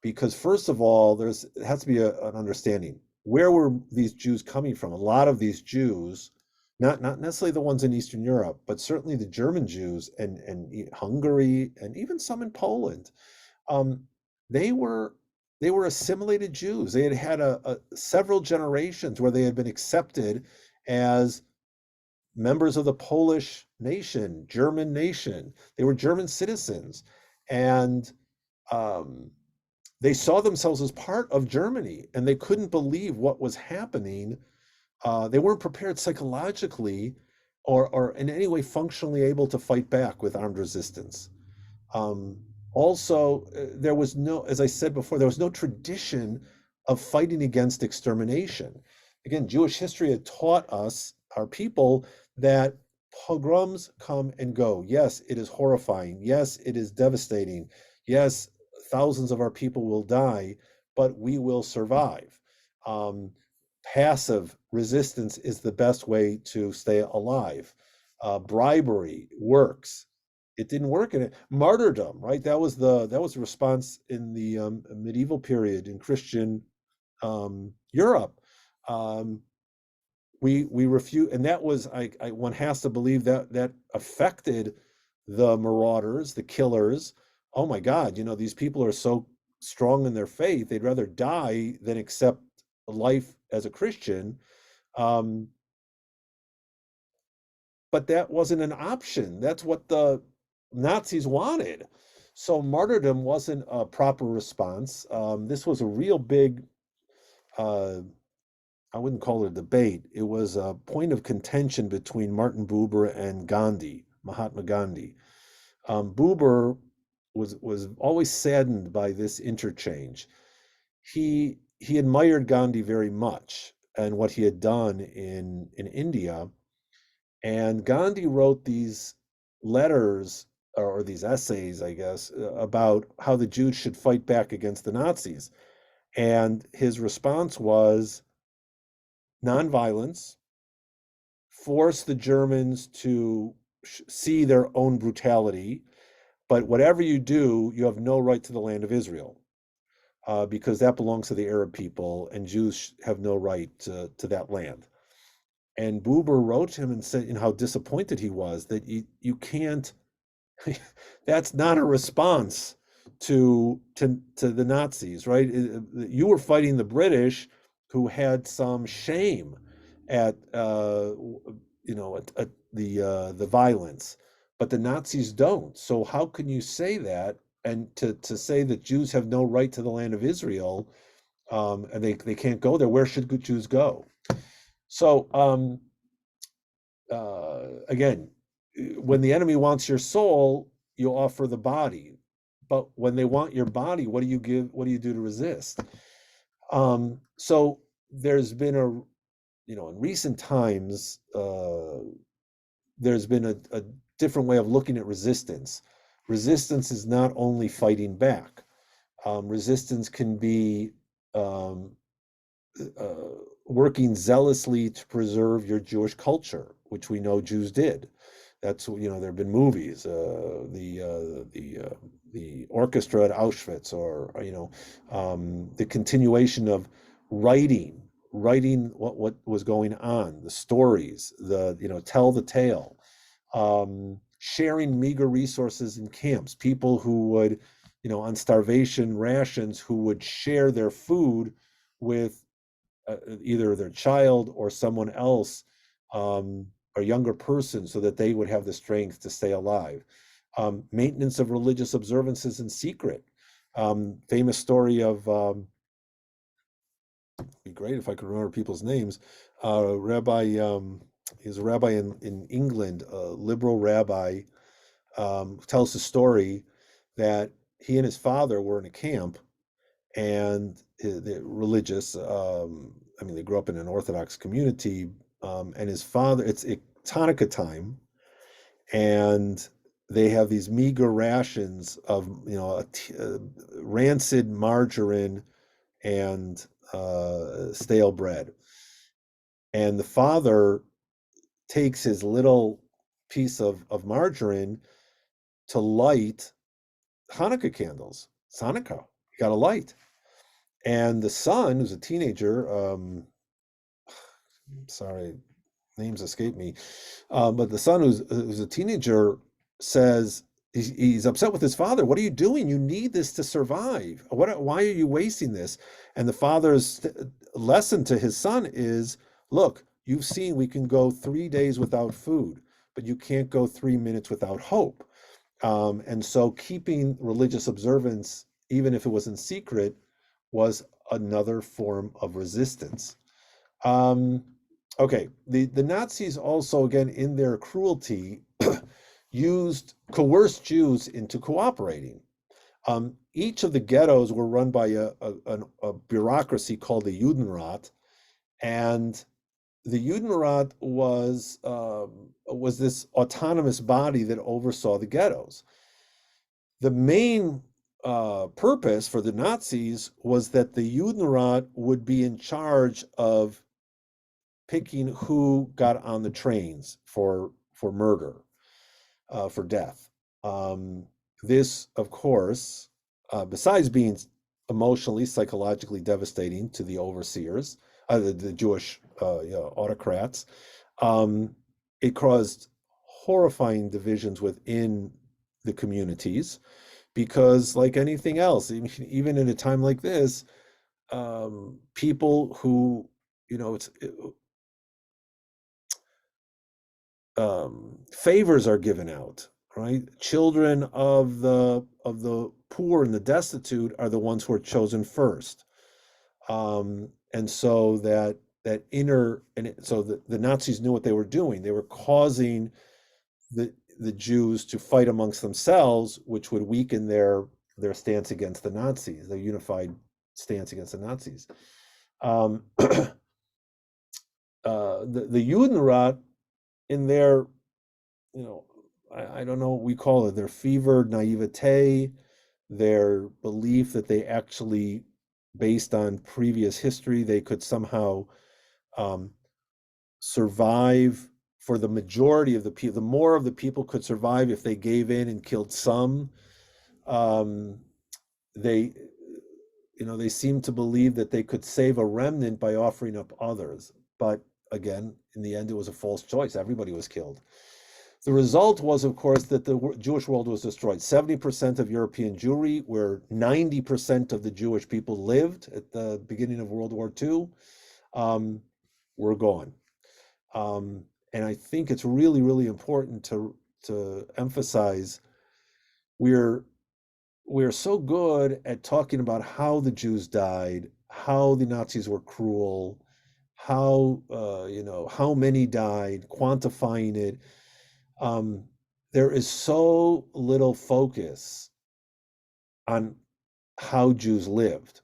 because, first of all, it has to be an understanding. Where were these Jews coming from? A lot of these Jews, not necessarily the ones in Eastern Europe, but certainly the German Jews and Hungary and even some in Poland, um, they were they were assimilated Jews. They had several generations where they had been accepted as members of the Polish nation, German nation. They were German citizens, and um, they saw themselves as part of Germany, and they couldn't believe what was happening. They weren't prepared psychologically or in any way functionally able to fight back with armed resistance. Um, Also, there was no, as I said before, there was no tradition of fighting against extermination. Again, Jewish history had taught us, our people, that pogroms come and go. Yes, it is horrifying. Yes, it is devastating. Yes, thousands of our people will die, but we will survive. Um, Passive resistance is the best way to stay alive. Bribery works. It didn't work in it. Martyrdom, right? That was the response in the medieval period in Christian Europe. Um, we refuse, and that was, one has to believe that affected the marauders, the killers. Oh my God, these people are so strong in their faith; they'd rather die than accept life as a Christian. Um, but that wasn't an option. That's what the Nazis wanted. So martyrdom wasn't a proper response. This was a real big, uh, I wouldn't call it a debate. It was a point of contention between Martin Buber and Gandhi, Mahatma Gandhi. Buber was always saddened by this interchange. He admired Gandhi very much and what he had done in India. And Gandhi wrote these letters or these essays, I guess, about how the Jews should fight back against the Nazis. And his response was nonviolence, force the Germans to see their own brutality, but whatever you do, you have no right to the land of Israel. Because that belongs to the Arab people, and Jews have no right to that land. And Buber wrote to him and said, how disappointed he was that you can't. That's not a response to the Nazis, right? You were fighting the British, who had some shame at at the violence, but the Nazis don't. So how can you say that? And to say that Jews have no right to the land of Israel, and they can't go there? Where should Jews go? So again, when the enemy wants your soul, you offer the body. But when they want your body, what do you give? What do you do to resist? So there's been in recent times, there's been a different way of looking at resistance. Resistance is not only fighting back. Resistance can be um, working zealously to preserve your Jewish culture, which we know Jews did. That's there have been movies, the orchestra at Auschwitz, or the continuation of writing what was going on, the stories, the tell the tale, sharing meager resources in camps, people who would on starvation rations, who would share their food with either their child or someone else, a younger person, so that they would have the strength to stay alive. Maintenance of religious observances in secret. Famous story of, be great if I could remember people's names. Rabbi, he's a rabbi in England, a liberal rabbi, tells the story that he and his father were in a camp, and the religious, they grew up in an Orthodox community, and his father, it's Hanukkah time, and they have these meager rations of rancid margarine and stale bread, and the father takes his little piece of margarine to light Hanukkah candles. It's Hanukkah, you got to light. And the son, who's a teenager, sorry, names escape me, but the son, who's a teenager, says he's upset with his father. What are you doing? You need this to survive. Why are you wasting this? And the father's lesson to his son is, look, you've seen we can go 3 days without food, but you can't go 3 minutes without hope. And so keeping religious observance, even if it was in secret, was another form of resistance. Um, okay, the Nazis also, again, in their cruelty, coerced Jews into cooperating. Each of the ghettos were run by a bureaucracy called the Judenrat, and the Judenrat was this autonomous body that oversaw the ghettos. The main purpose for the Nazis was that the Judenrat would be in charge of picking who got on the trains for murder, for death. This, of course, besides being emotionally, psychologically devastating to the overseers, the Jewish autocrats, it caused horrifying divisions within the communities, because, like anything else, even in a time like this, people who, it's favors are given out, right? Children of the poor and the destitute are the ones who are chosen first, and so the Nazis knew what they were doing. They were causing the Jews to fight amongst themselves, which would weaken their stance against the Nazis, their unified stance against the Nazis. The Judenrat, in their, I don't know what we call it, their fevered naivete, their belief that they actually, based on previous history, they could somehow um, survive for the majority of the people. The more of the people could survive if they gave in and killed some. Um, they, they seem to believe that they could save a remnant by offering up others. But again, in the end, it was a false choice. Everybody was killed. The result was, of course, that the Jewish world was destroyed. 70% of European Jewry, where 90% of the Jewish people lived at the beginning of World War II, um, were gone. Um, and I think it's really, really important to emphasize we're we're so good at talking about how the Jews died, how the Nazis were cruel, how how many died, quantifying it. Um, there is so little focus on how Jews lived.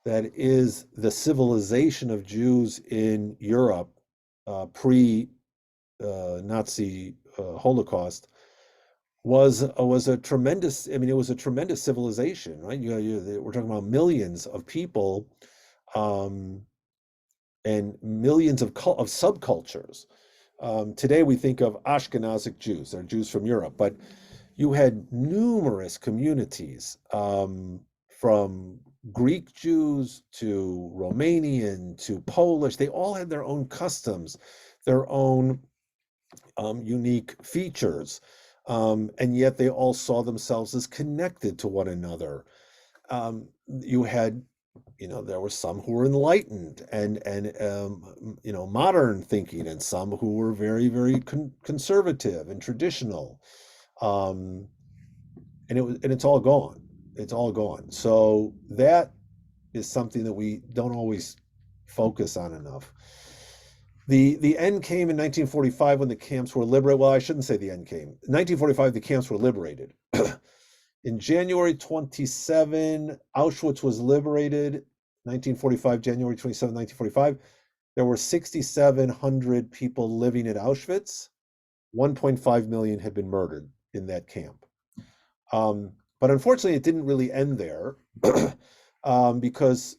That is the civilization of Jews in Europe pre Nazi Holocaust was a tremendous. I mean, it was a tremendous civilization, right? We're talking about millions of people, um, and millions of subcultures. Today we think of Ashkenazic Jews, they're Jews from Europe, but you had numerous communities, from Greek Jews to Romanian to Polish. They all had their own customs, their own unique features, and yet they all saw themselves as connected to one another. You had, there were some who were enlightened and modern thinking, and some who were very, very conservative and traditional. Um, and it's all gone. It's all gone. So that is something that we don't always focus on enough. The end came in 1945 when the camps were liberated. Well, I shouldn't say the end came. In 1945, the camps were liberated. In January 27, Auschwitz was liberated. 1945, January 27, 1945. There were 6,700 people living at Auschwitz. 1.5 million had been murdered in that camp. But unfortunately, it didn't really end there, because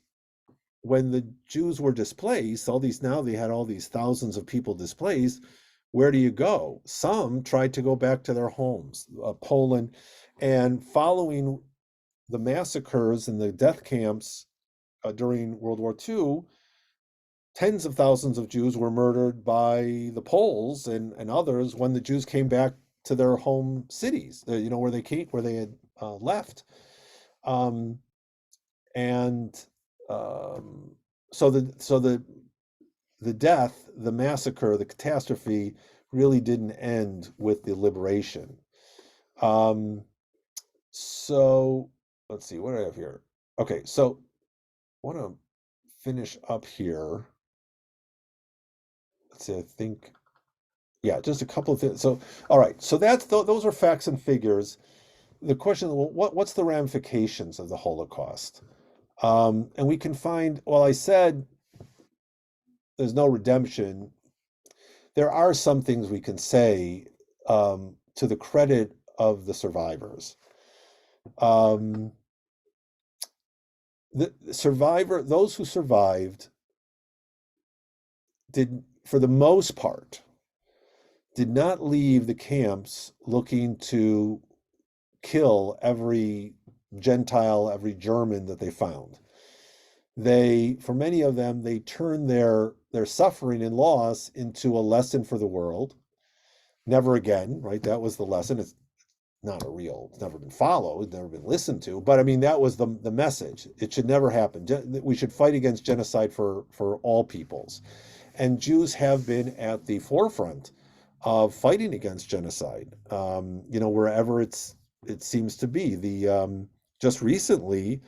when the Jews were displaced, they had all these thousands of people displaced. Where do you go? Some tried to go back to their homes, Poland, and following the massacres and the death camps during World War II, tens of thousands of Jews were murdered by the Poles and others when the Jews came back to their home cities, where they had left. Um, and so the death, the massacre, the catastrophe really didn't end with the liberation. Um, so let's see, what do I have here? Okay, so I want to finish up here. Let's see, I think, yeah, just a couple of things. So, all right, so those are facts and figures. The question, well, what's the ramifications of the Holocaust? And we can find, well, I said there's no redemption. There are some things we can say, to the credit of the survivors. Um, those who survived for the most part, did not leave the camps looking to kill every Gentile, every German that they found. For many of them, they turned their suffering and loss into a lesson for the world. Never again, right? That was the lesson. It's never been followed, never been listened to. But I mean, that was the message. It should never happen. We should fight against genocide for all peoples. And Jews have been at the forefront of fighting against genocide. Wherever it seems to be. Just recently,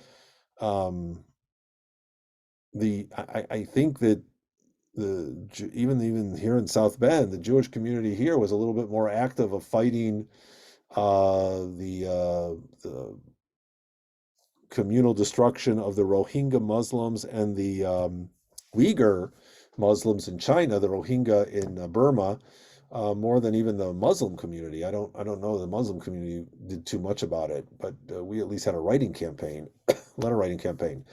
I think that even here in South Bend, the Jewish community here was a little bit more active of fighting the communal destruction of the Rohingya Muslims and the Uyghur Muslims in China, the Rohingya in Burma, more than even the Muslim community. I don't know the Muslim community did too much about it, but we at least had a writing campaign, letter writing campaign.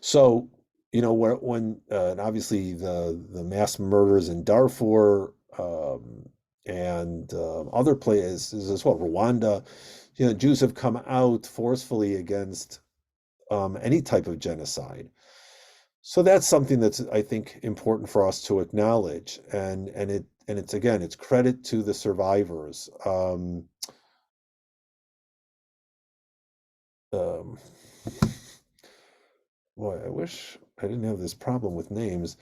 So, and obviously the mass murders in Darfur, and other places as well, Rwanda, Jews have come out forcefully against any type of genocide. So that's something that's, I think, important for us to acknowledge, and it's again, it's credit to the survivors. Um, Boy, I wish I didn't have this problem with names.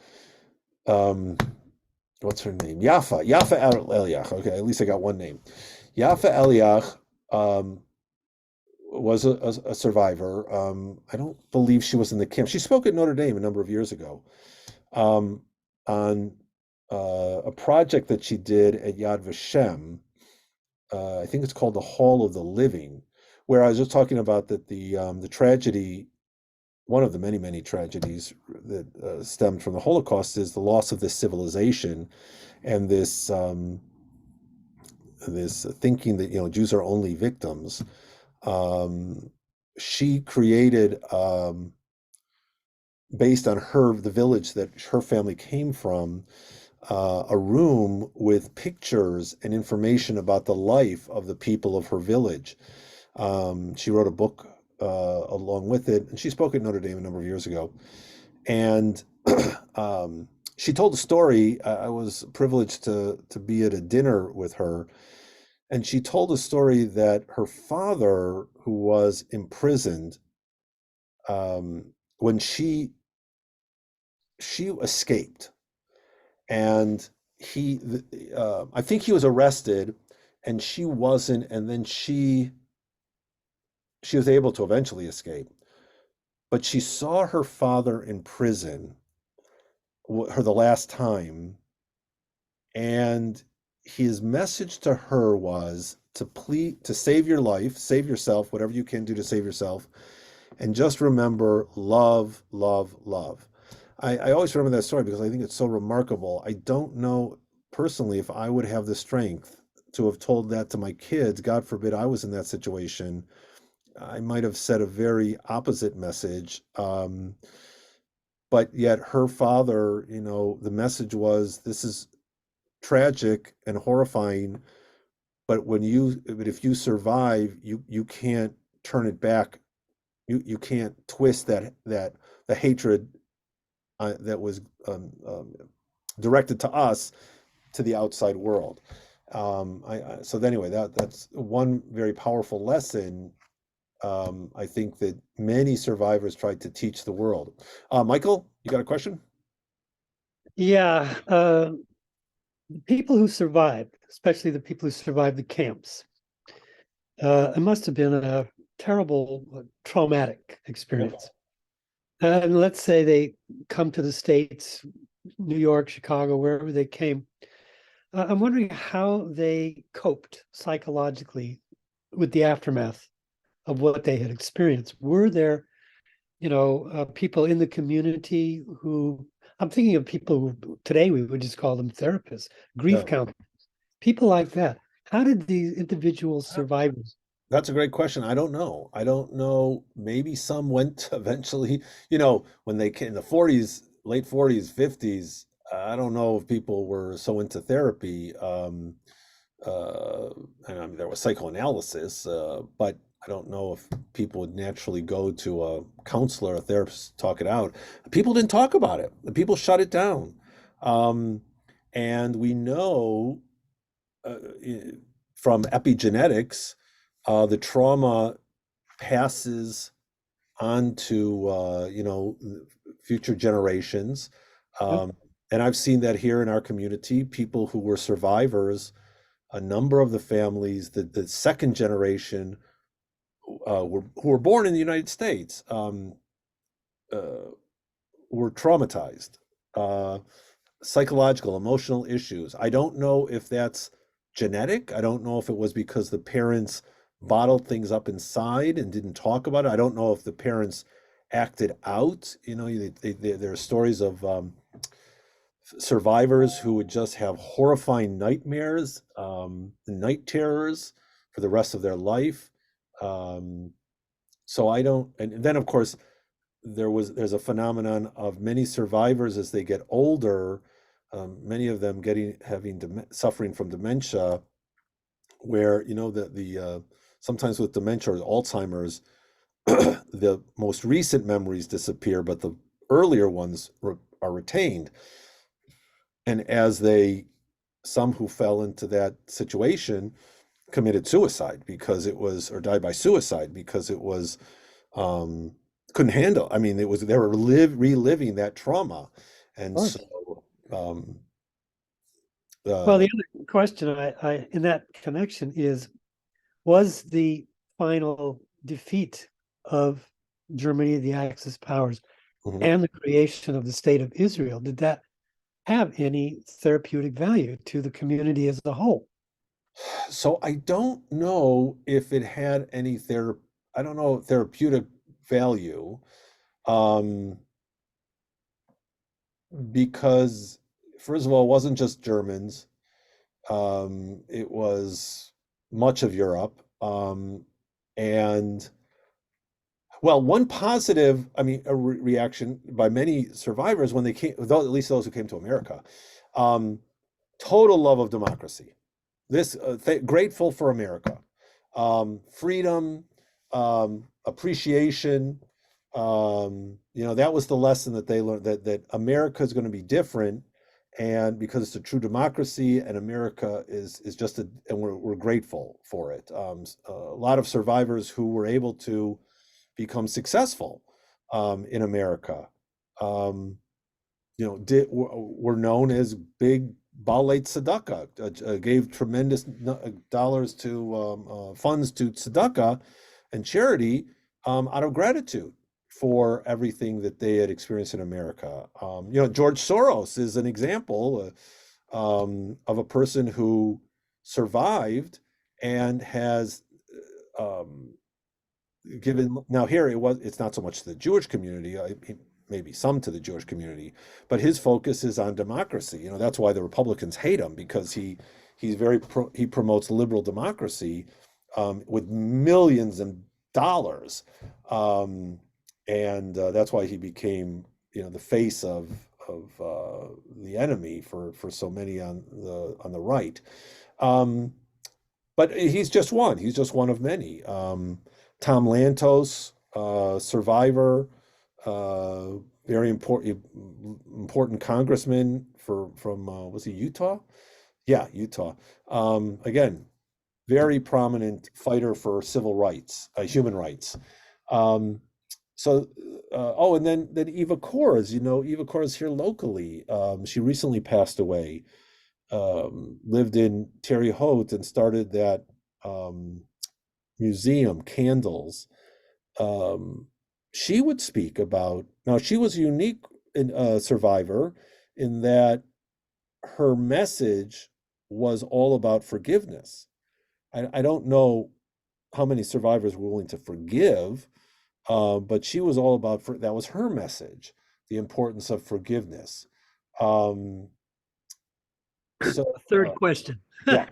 Um, what's her name? Yafa Eliach. Okay, at least I got one name. Yafa Eliach um, was a survivor. I don't believe she was in the camp. She spoke at Notre Dame a number of years ago, um, on a project that she did at Yad Vashem. I think it's called the Hall of the Living, where I was just talking about that the tragedy, one of the many, many tragedies that stemmed from the Holocaust, is the loss of this civilization, and this thinking that Jews are only victims. Um, she created, based on the village that her family came from, a room with pictures and information about the life of the people of her village. She wrote a book along with it, and she spoke at Notre Dame a number of years ago. And she told a story. I was privileged to be at a dinner with her, and she told a story that her father, who was imprisoned, when she escaped, and I think he was arrested, and she wasn't, and then she was able to eventually escape, but she saw her father in prison, her the last time, and his message to her was to save your life, save yourself, whatever you can do to save yourself, and just remember, love, love, love. I always remember that story because I think it's so remarkable. I don't know personally if I would have the strength to have told that to my kids. God forbid I was in that situation. I might have said a very opposite message. But yet her father, the message was, this is tragic and horrifying, but if you survive, you can't turn it back. You can't twist that the hatred that was directed to us to the outside world. So anyway, that's one very powerful lesson. I think that many survivors tried to teach the world. Michael, you got a question? Yeah, the people who survived, especially the people who survived the camps, it must have been a terrible, traumatic Yep. experience. And let's say they come to the States, New York, Chicago, wherever they came. I'm wondering how they coped psychologically with the aftermath of what they had experienced. Were there, people in the community who, I'm thinking of people who today we would just call them therapists, grief Yeah. counselors, people like that. How did these individual survivors? That's a great question. I don't know. I don't know. Maybe some went eventually, when they came in the 40s, late 40s, 50s. I don't know if people were so into therapy. Uh, and I mean, there was psychoanalysis, but I don't know if people would naturally go to a counselor, a therapist, to talk it out. People didn't talk about it. The people shut it down. Um, and we know uh, from epigenetics, the trauma passes on to future generations. Yep. Um, and I've seen that here in our community, people who were survivors, a number of the families, the second generation, who were born in the United States, uh, were traumatized. Psychological, emotional issues. I don't know if that's genetic. I don't know if it was because the parents bottled things up inside and didn't talk about it. I don't know if the parents acted out. There are stories of survivors who would just have horrifying nightmares, night terrors for the rest of their life. Um, so I don't, and then of course there's a phenomenon of many survivors as they get older, many of them suffering from dementia, where the sometimes with dementia or Alzheimer's, the most recent memories disappear, but the earlier ones are retained. And as some who fell into that situation committed suicide because it was, or died by suicide because it was, um, couldn't handle. I mean, they were reliving that trauma, and Of so course. um, Well, uh, the other question I in that connection is, was the final defeat of Germany, the Axis powers, mhm. and the creation of the state of Israel, did that have any therapeutic value to the community as a whole? So I don't know if it had any I don't know therapeutic value, um, because first of all, it wasn't just Germans. It was much of Europe. And well, one positive, I mean, a reaction by many survivors when they came, though, at least those who came to America, um, total love of democracy. Grateful for America, freedom, appreciation. That was the lesson that they learned, that America is going to be different, and because it's a true democracy, and America is just and we're grateful for it. A lot of survivors who were able to become successful, in America. Um, were known as big Baalei Tzedakah, gave tremendous dollars to funds to tzedakah and charity, out of gratitude for everything that they had experienced in America. George Soros is an example, of a person who survived and has, um, given. Now here it's not so much to the Jewish community, maybe some to the Jewish community, but his focus is on democracy. That's why the Republicans hate him, because he promotes liberal democracy, with millions of dollars, and that's why he became, the face of the enemy for so many on the right. Um, but he's just one. He's just one of many. Tom Lantos, survivor, uh, very important congressman from was he Utah? Yeah, Utah. Again, very prominent fighter for civil rights, human rights. Um, so, oh, and then Eva Kors. Eva Kors here locally. She recently passed away. Lived in Terre Haute and started that, um, museum, Candles. Um, she would speak about, now she was a unique survivor in that her message was all about forgiveness. I don't know how many survivors were willing to forgive, but she was all about, that was her message, the importance of forgiveness. Um, so, A third question. yeah.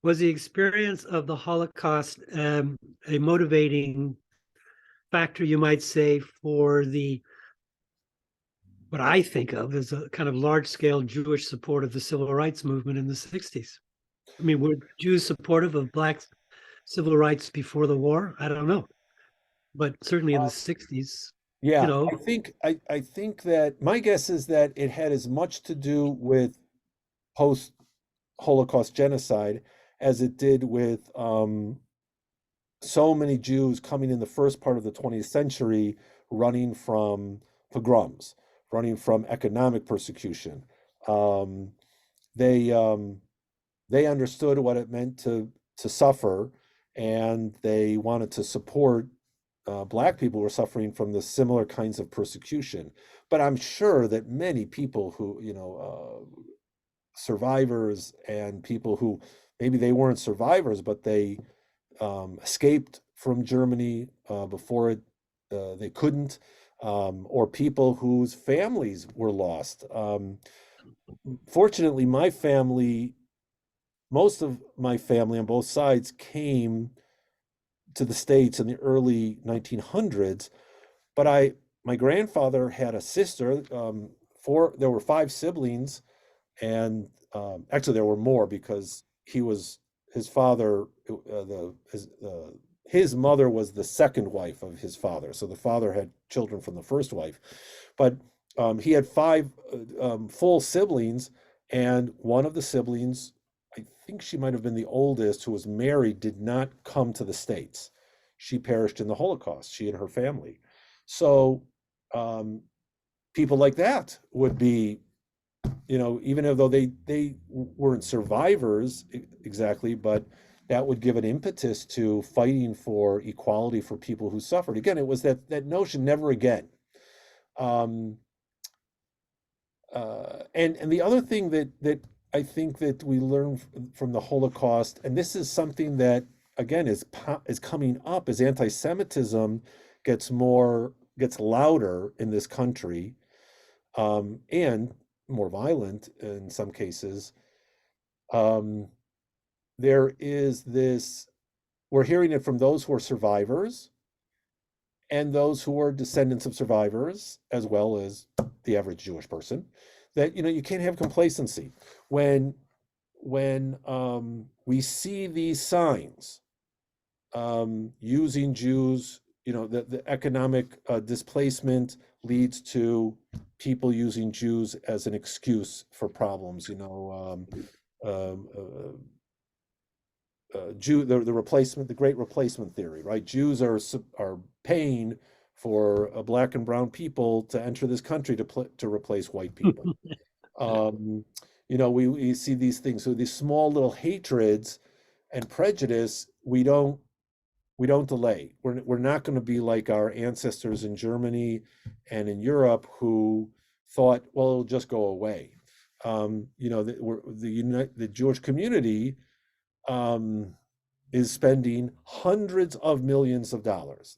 Was the experience of the Holocaust a motivating factor, you might say, for the what I think of as a kind of large scale Jewish support of the civil rights movement in the 60s? I mean, were Jews supportive of Black civil rights before the war? I don't know. But certainly in the 60s, you Yeah, know, I think that my guess is that it had as much to do with post Holocaust genocide as it did with, so many Jews coming in the first part of the 20th century, running from pogroms, running from economic persecution. Um, they um, they understood what it meant to suffer, and they wanted to support, Black people who were suffering from the similar kinds of persecution. But I'm sure that many people who, survivors and people who maybe they weren't survivors, but they, escaped from Germany, before they couldn't. or people whose families were lost. Fortunately, my family, most of my family on both sides came to the States in the early 1900s. But my grandfather had a sister. There were five siblings, and actually there were more because his father, his mother was the second wife of his father. So the father had children from the first wife, but he had five full siblings, and one of the siblings, I think she might have been the oldest, who was married, did not come to the States. She perished in the Holocaust, she and her family. So um, people like that would be, even though they weren't survivors exactly, but that would give an impetus to fighting for equality for people who suffered. Again, it was that notion, never again. Um, and the other thing that I think that we learn from the Holocaust, and this is something that again is coming up as anti-Semitism gets louder in this country, and more violent in some cases. Um, there is this, we're hearing it from those who are survivors and those who are descendants of survivors, as well as the average Jewish person, that you can't have complacency when we see these signs, using Jews. The economic displacement leads to people using Jews as an excuse for problems. Um, uh, the replacement, the great replacement theory, right? Jews are paying for black and brown people to enter this country to replace white people. Um, we see these things. So these small little hatreds and prejudice, we don't delay. We're not going to be like our ancestors in Germany and in Europe who thought, well, it'll just go away. The Jewish community um, is spending hundreds of millions of dollars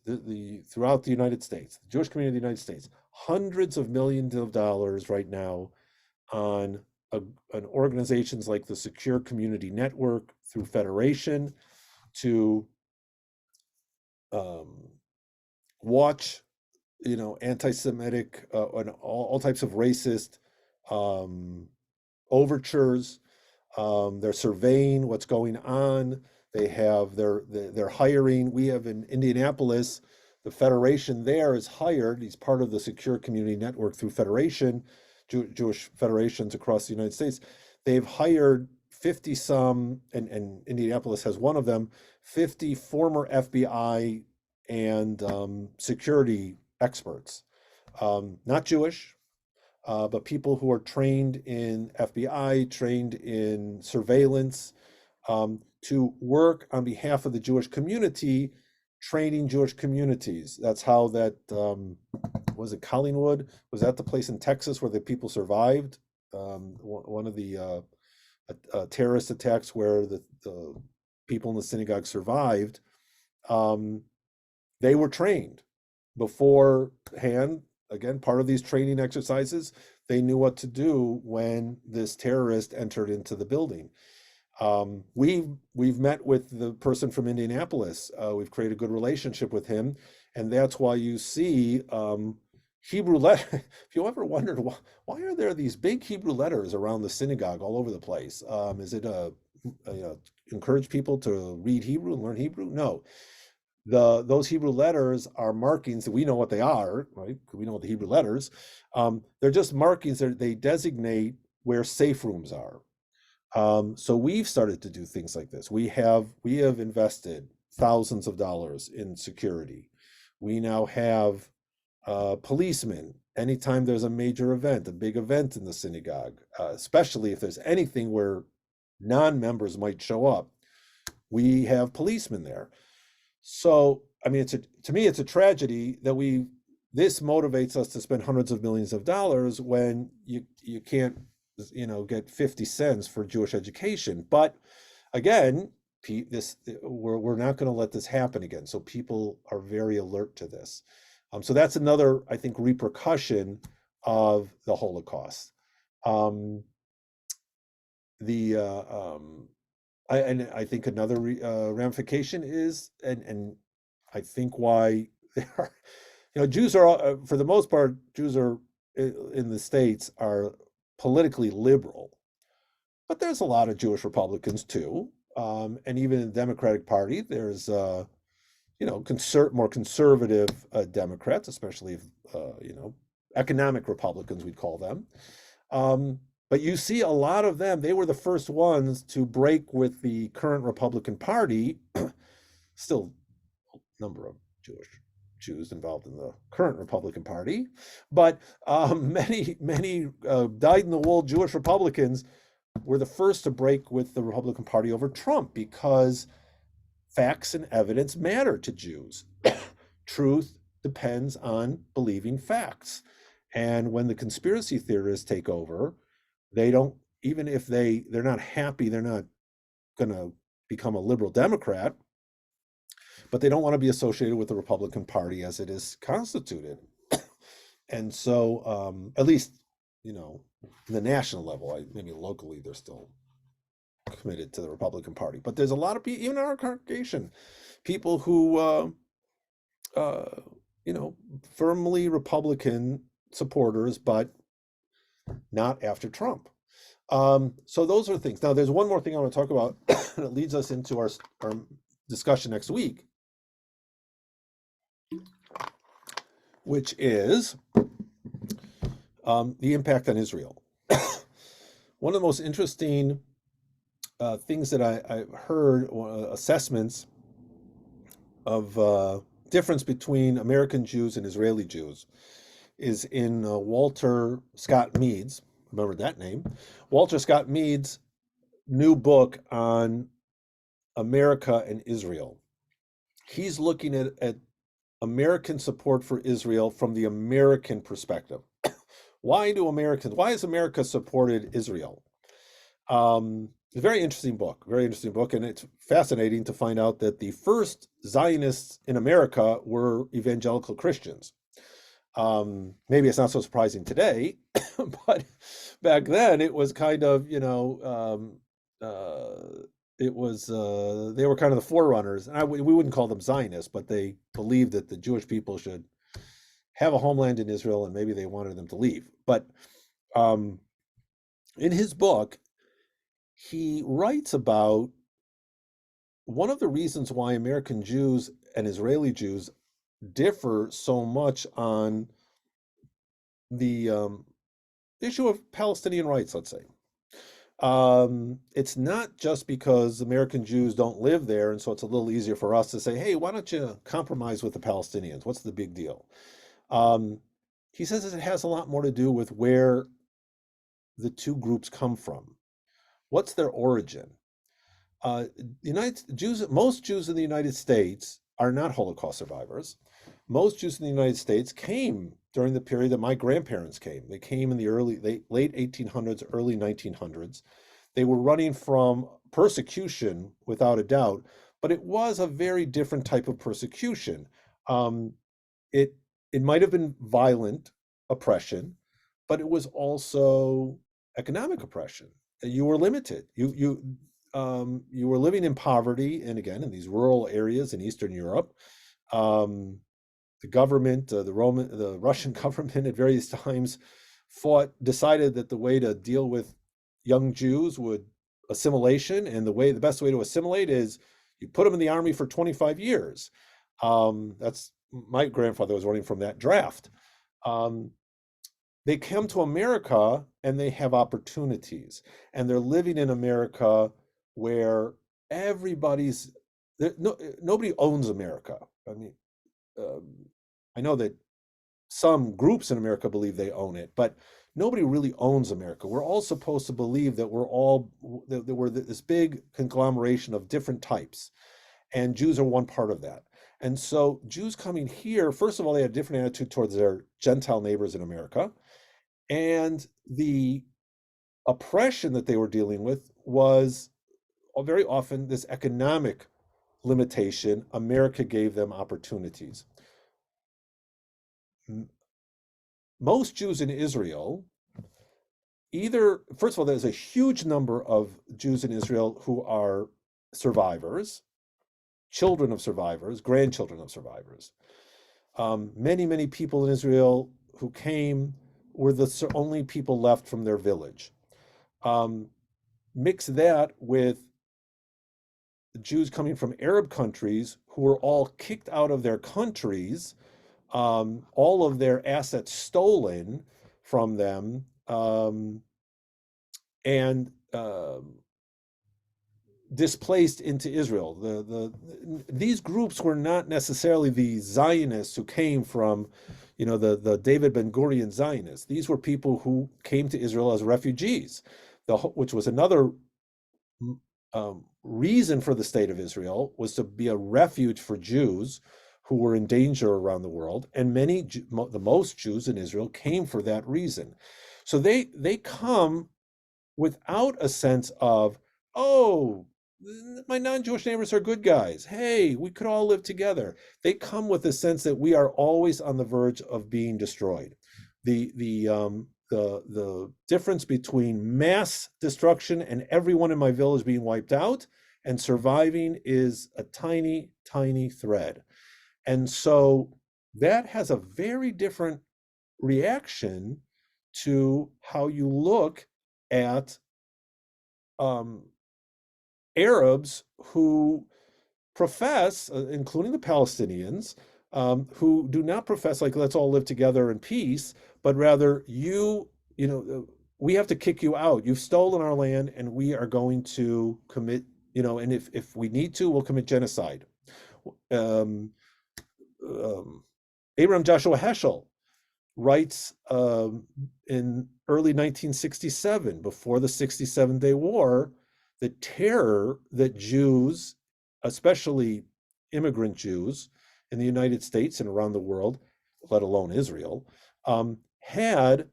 throughout the United States, the Jewish community of the United States, hundreds of millions of dollars right now on organizations like the Secure Community Network through Federation to um, watch, anti-Semitic and all types of racist um, overtures. They're surveying what's going on. They're hiring. We have in Indianapolis, the Federation there is hired. He's part of the Secure Community Network through Federation, Jewish federations across the United States. They've hired 50 some, and Indianapolis has one of them, 50 former FBI and security experts, not Jewish, but people who are trained in FBI, trained in surveillance, to work on behalf of the Jewish community, training Jewish communities. That's how that was it Collingwood? Was that the place in Texas where the people survived? One of the terrorist attacks where the people in the synagogue survived. Um, they were trained beforehand. Again, part of these training exercises, they knew what to do when this terrorist entered into the building. We've met with the person from Indianapolis. We've created a good relationship with him, and that's why you see Hebrew letter. If you ever wondered why are there these big Hebrew letters around the synagogue all over the place? Is it encourage people to read Hebrew and learn Hebrew? No, those Hebrew letters are markings that we know what they are, right? We know the Hebrew letters. They're just markings that they designate where safe rooms are. So we've started to do things like this. We have invested thousands of dollars in security. We now have policemen. Anytime there's a major event, a big event in the synagogue, especially if there's anything where non-members might show up, we have policemen there. So, I mean, to me, it's a tragedy that this motivates us to spend hundreds of millions of dollars when you can't, get 50 cents for Jewish education. But again, we're not going to let this happen again. So people are very alert to this. So that's another, I think, repercussion of the Holocaust. Um, the and I think another ramification is, and I think why they are, Jews are for the most part, Jews are in the States are politically liberal, but there's a lot of Jewish Republicans too, and even in the Democratic Party, there's more conservative Democrats, especially economic Republicans, we'd call them. Um, but you see a lot of them, they were the first ones to break with the current Republican Party. Still a number of Jews involved in the current Republican Party, but many dyed-in-the-wool Jewish Republicans were the first to break with the Republican Party over Trump because facts and evidence matter to Jews. Truth depends on believing facts. And when the conspiracy theorists take over, they don't, even if they're not happy, they're not going to become a liberal Democrat, but they don't want to be associated with the Republican Party as it is constituted. And so, at least, the national level, maybe locally, they're still committed to the Republican Party. But there's a lot of people, even in our congregation, people who, uh, firmly Republican supporters, but not after Trump. So those are things. Now, there's one more thing I want to talk about, and it leads us into our discussion next week, which is the impact on Israel. One of the most interesting things that I've heard, assessments of difference between American Jews and Israeli Jews, is in Walter Scott Mead's, remember that name, Walter Scott Mead's new book on America and Israel. He's looking at American support for Israel from the American perspective. Why has America supported Israel? It's a very interesting book, and it's fascinating to find out that the first Zionists in America were evangelical Christians. Maybe it's not so surprising today, but back then it was kind of, it was they were kind of the forerunners. And we wouldn't call them Zionists, but they believed that the Jewish people should have a homeland in Israel, and maybe they wanted them to leave. But um, in his book, he writes about one of the reasons why American Jews and Israeli Jews differ so much on the issue of Palestinian rights, let's say. It's not just because American Jews don't live there, and so it's a little easier for us to say, hey, why don't you compromise with the Palestinians? What's the big deal? He says it has a lot more to do with where the two groups come from. What's their origin? Most Jews in the United States are not Holocaust survivors. Most Jews in the United States came during the period that my grandparents came. They came in the late 1800s, early 1900s. They were running from persecution without a doubt, but it was a very different type of persecution. Um, it it might have been violent oppression, but it was also economic oppression. You were limited. You were living in poverty, and again in these rural areas in Eastern Europe. Um, the government, the Russian government, at various times decided that the way to deal with young Jews would assimilation, and the best way to assimilate is you put them in the army for 25 years. That's my grandfather was running from that draft. Um, they come to America and they have opportunities, and they're living in America where everybody's nobody owns America. I mean, um, I know that some groups in America believe they own it, but nobody really owns America. We're all supposed to believe that we're this big conglomeration of different types, and Jews are one part of that. And so Jews coming here, first of all, they had a different attitude towards their Gentile neighbors in America, and the oppression that they were dealing with was very often this economic limitation. America gave them opportunities. most Jews in Israel, either, first of all, there's a huge number of Jews in Israel who are survivors, children of survivors, grandchildren of survivors. Many people in Israel who came were the only people left from their village. Mix that with Jews coming from Arab countries who were all kicked out of their countries, all of their assets stolen from them, and displaced into Israel. These groups were not necessarily the Zionists who came from, the David Ben Gurion Zionists. These were people who came to Israel as refugees, which was another reason for the state of Israel, was to be a refuge for Jews who were in danger around the world. And the most Jews in Israel came for that reason. So they come without a sense of, oh, my non-Jewish neighbors are good guys. Hey, we could all live together. They come with a sense that we are always on the verge of being destroyed. The difference between mass destruction and everyone in my village being wiped out and surviving is a tiny, tiny thread. And so that has a very different reaction to how you look at Arabs who profess, including the Palestinians, who do not profess like, let's all live together in peace, but rather we have to kick you out. You've stolen our land and we are going to commit, and if we need to, we'll commit genocide. Abraham Joshua Heschel writes in early 1967, before the 67-day war, the terror that Jews, especially immigrant Jews in the United States and around the world, let alone Israel, had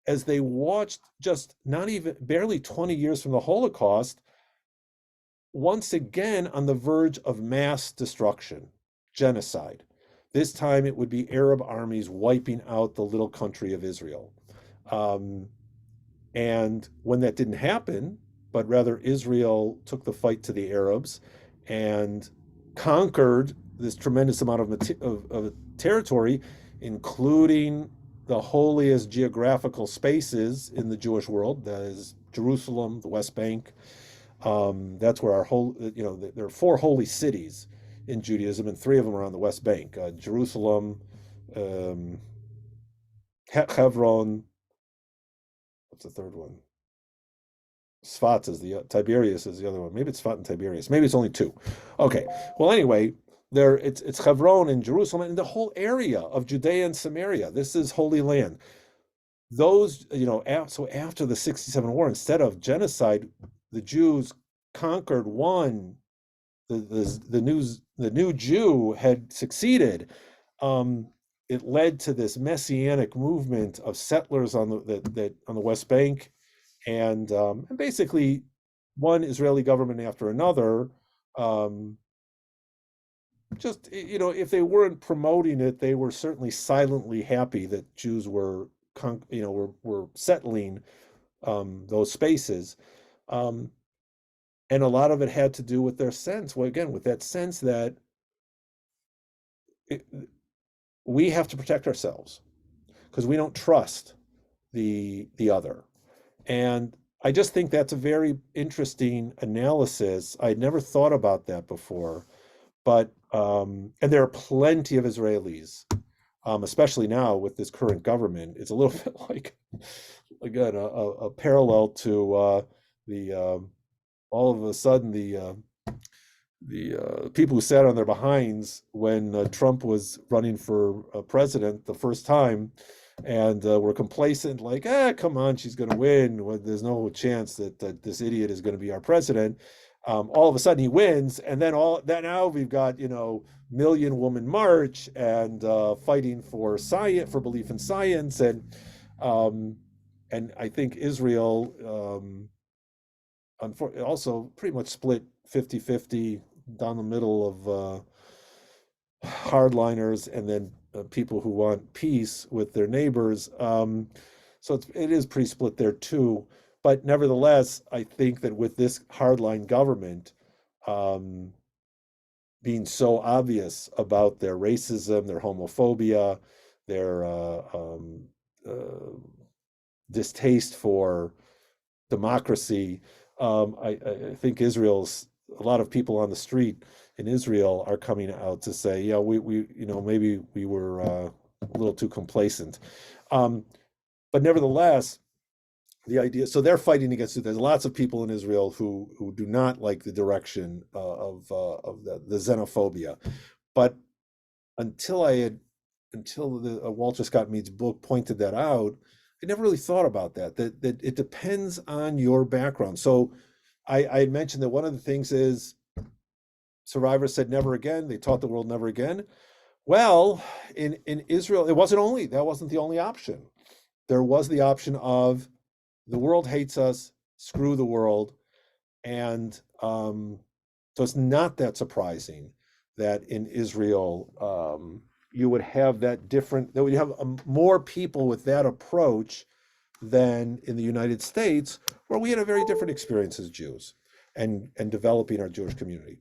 as they watched, just not even barely 20 years from the Holocaust, once again on the verge of mass destruction, genocide. This time it would be Arab armies wiping out the little country of Israel. And when that didn't happen, but rather Israel took the fight to the Arabs and conquered this tremendous amount of territory, including the holiest geographical spaces in the Jewish world, that is Jerusalem, the West Bank. That's where there are 4 holy cities in Judaism, and 3 of them are on the West Bank: Jerusalem, Hebron. What's the third one? Sfat is Tiberias is the other one. Maybe it's Sfat and Tiberias. Maybe it's only 2. Okay. Well, anyway, it's Hebron and Jerusalem and the whole area of Judea and Samaria. This is Holy Land. Those, so after the 67 war, instead of genocide, the Jews conquered, won. The new Jew had succeeded. It led to this messianic movement of settlers on the West Bank, and basically one Israeli government after another. Just if they weren't promoting it, they were certainly silently happy that Jews were settling those spaces. And a lot of it had to do with their sense, well, again, with that sense that we have to protect ourselves because we don't trust the other. And I just think that's a very interesting analysis. I'd never thought about that before, but and there are plenty of Israelis, especially now with this current government. It's a little bit like, again, a parallel to all of a sudden the people who sat on their behinds when Trump was running for president the first time, and were complacent, like, come on, she's going to win. Well, there's no chance that this idiot is going to be our president. All of a sudden he wins, and then now we've got Million Woman March and fighting for science, for belief in science, and I think Israel also pretty much split 50-50 down the middle of hardliners and then people who want peace with their neighbors. So it is pretty split there too. But nevertheless, I think that with this hardline government um, being so obvious about their racism, their homophobia, their distaste for democracy, I think Israel's a lot of people on the street in Israel are coming out to say, yeah, we maybe we were a little too complacent. Um, but nevertheless, the idea, so they're fighting against it. There's lots of people in Israel who do not like the direction of the xenophobia. But until I had until the Walter Scott Mead's book pointed that out, I never really thought about that it depends on your background. So I had mentioned that one of the things is survivors said never again. They taught the world never again. Well, in Israel, that wasn't the only option. There was the option of the world hates us, screw the world. And so it's not that surprising that in Israel you would have that would have more people with that approach than in the United States, where we had a very different experience as Jews and developing our Jewish community.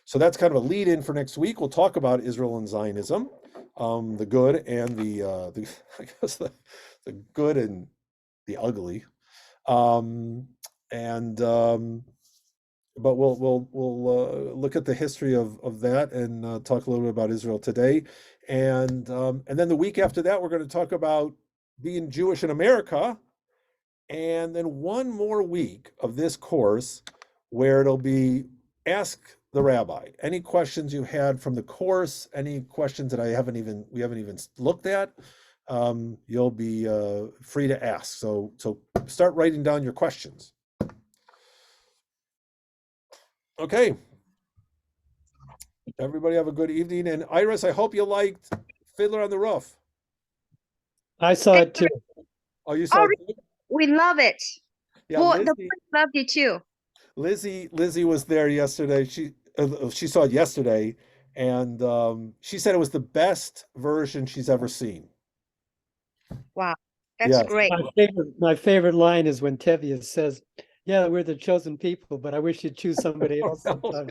So that's kind of a lead in for next week. We'll talk about Israel and Zionism, the good and the I guess the good and the ugly. And but we'll look at the history of that and talk a little bit about Israel today, and then the week after that we're going to talk about being Jewish in America, and then one more week of this course where it'll be ask the rabbi any questions you had from the course, any questions that we haven't even looked at. You'll be free to ask. So start writing down your questions. Okay. Everybody have a good evening. And Iris, I hope you liked Fiddler on the Roof. I saw it too. Oh, you saw it too? We love it. Yeah, Well, the Lizzie, boys loved it too. Lizzie was there yesterday. She saw it yesterday, and she said it was the best version she's ever seen. Wow, that's Yes. great. My favorite line is when Tevye says, "Yeah, we're the chosen people, but I wish you'd choose somebody else sometime."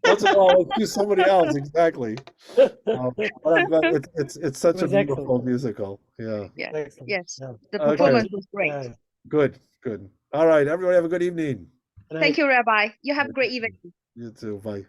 Once in a while, let's do somebody else. Exactly. But I'm glad it's such a was beautiful excellent. musical. Yeah. Yeah. Excellent. Yes, Yeah. the Okay. performance was great. Yeah. Good. All right. Everybody have a good evening. Good Thank night. you, Rabbi. You have a great evening. You too. Bye.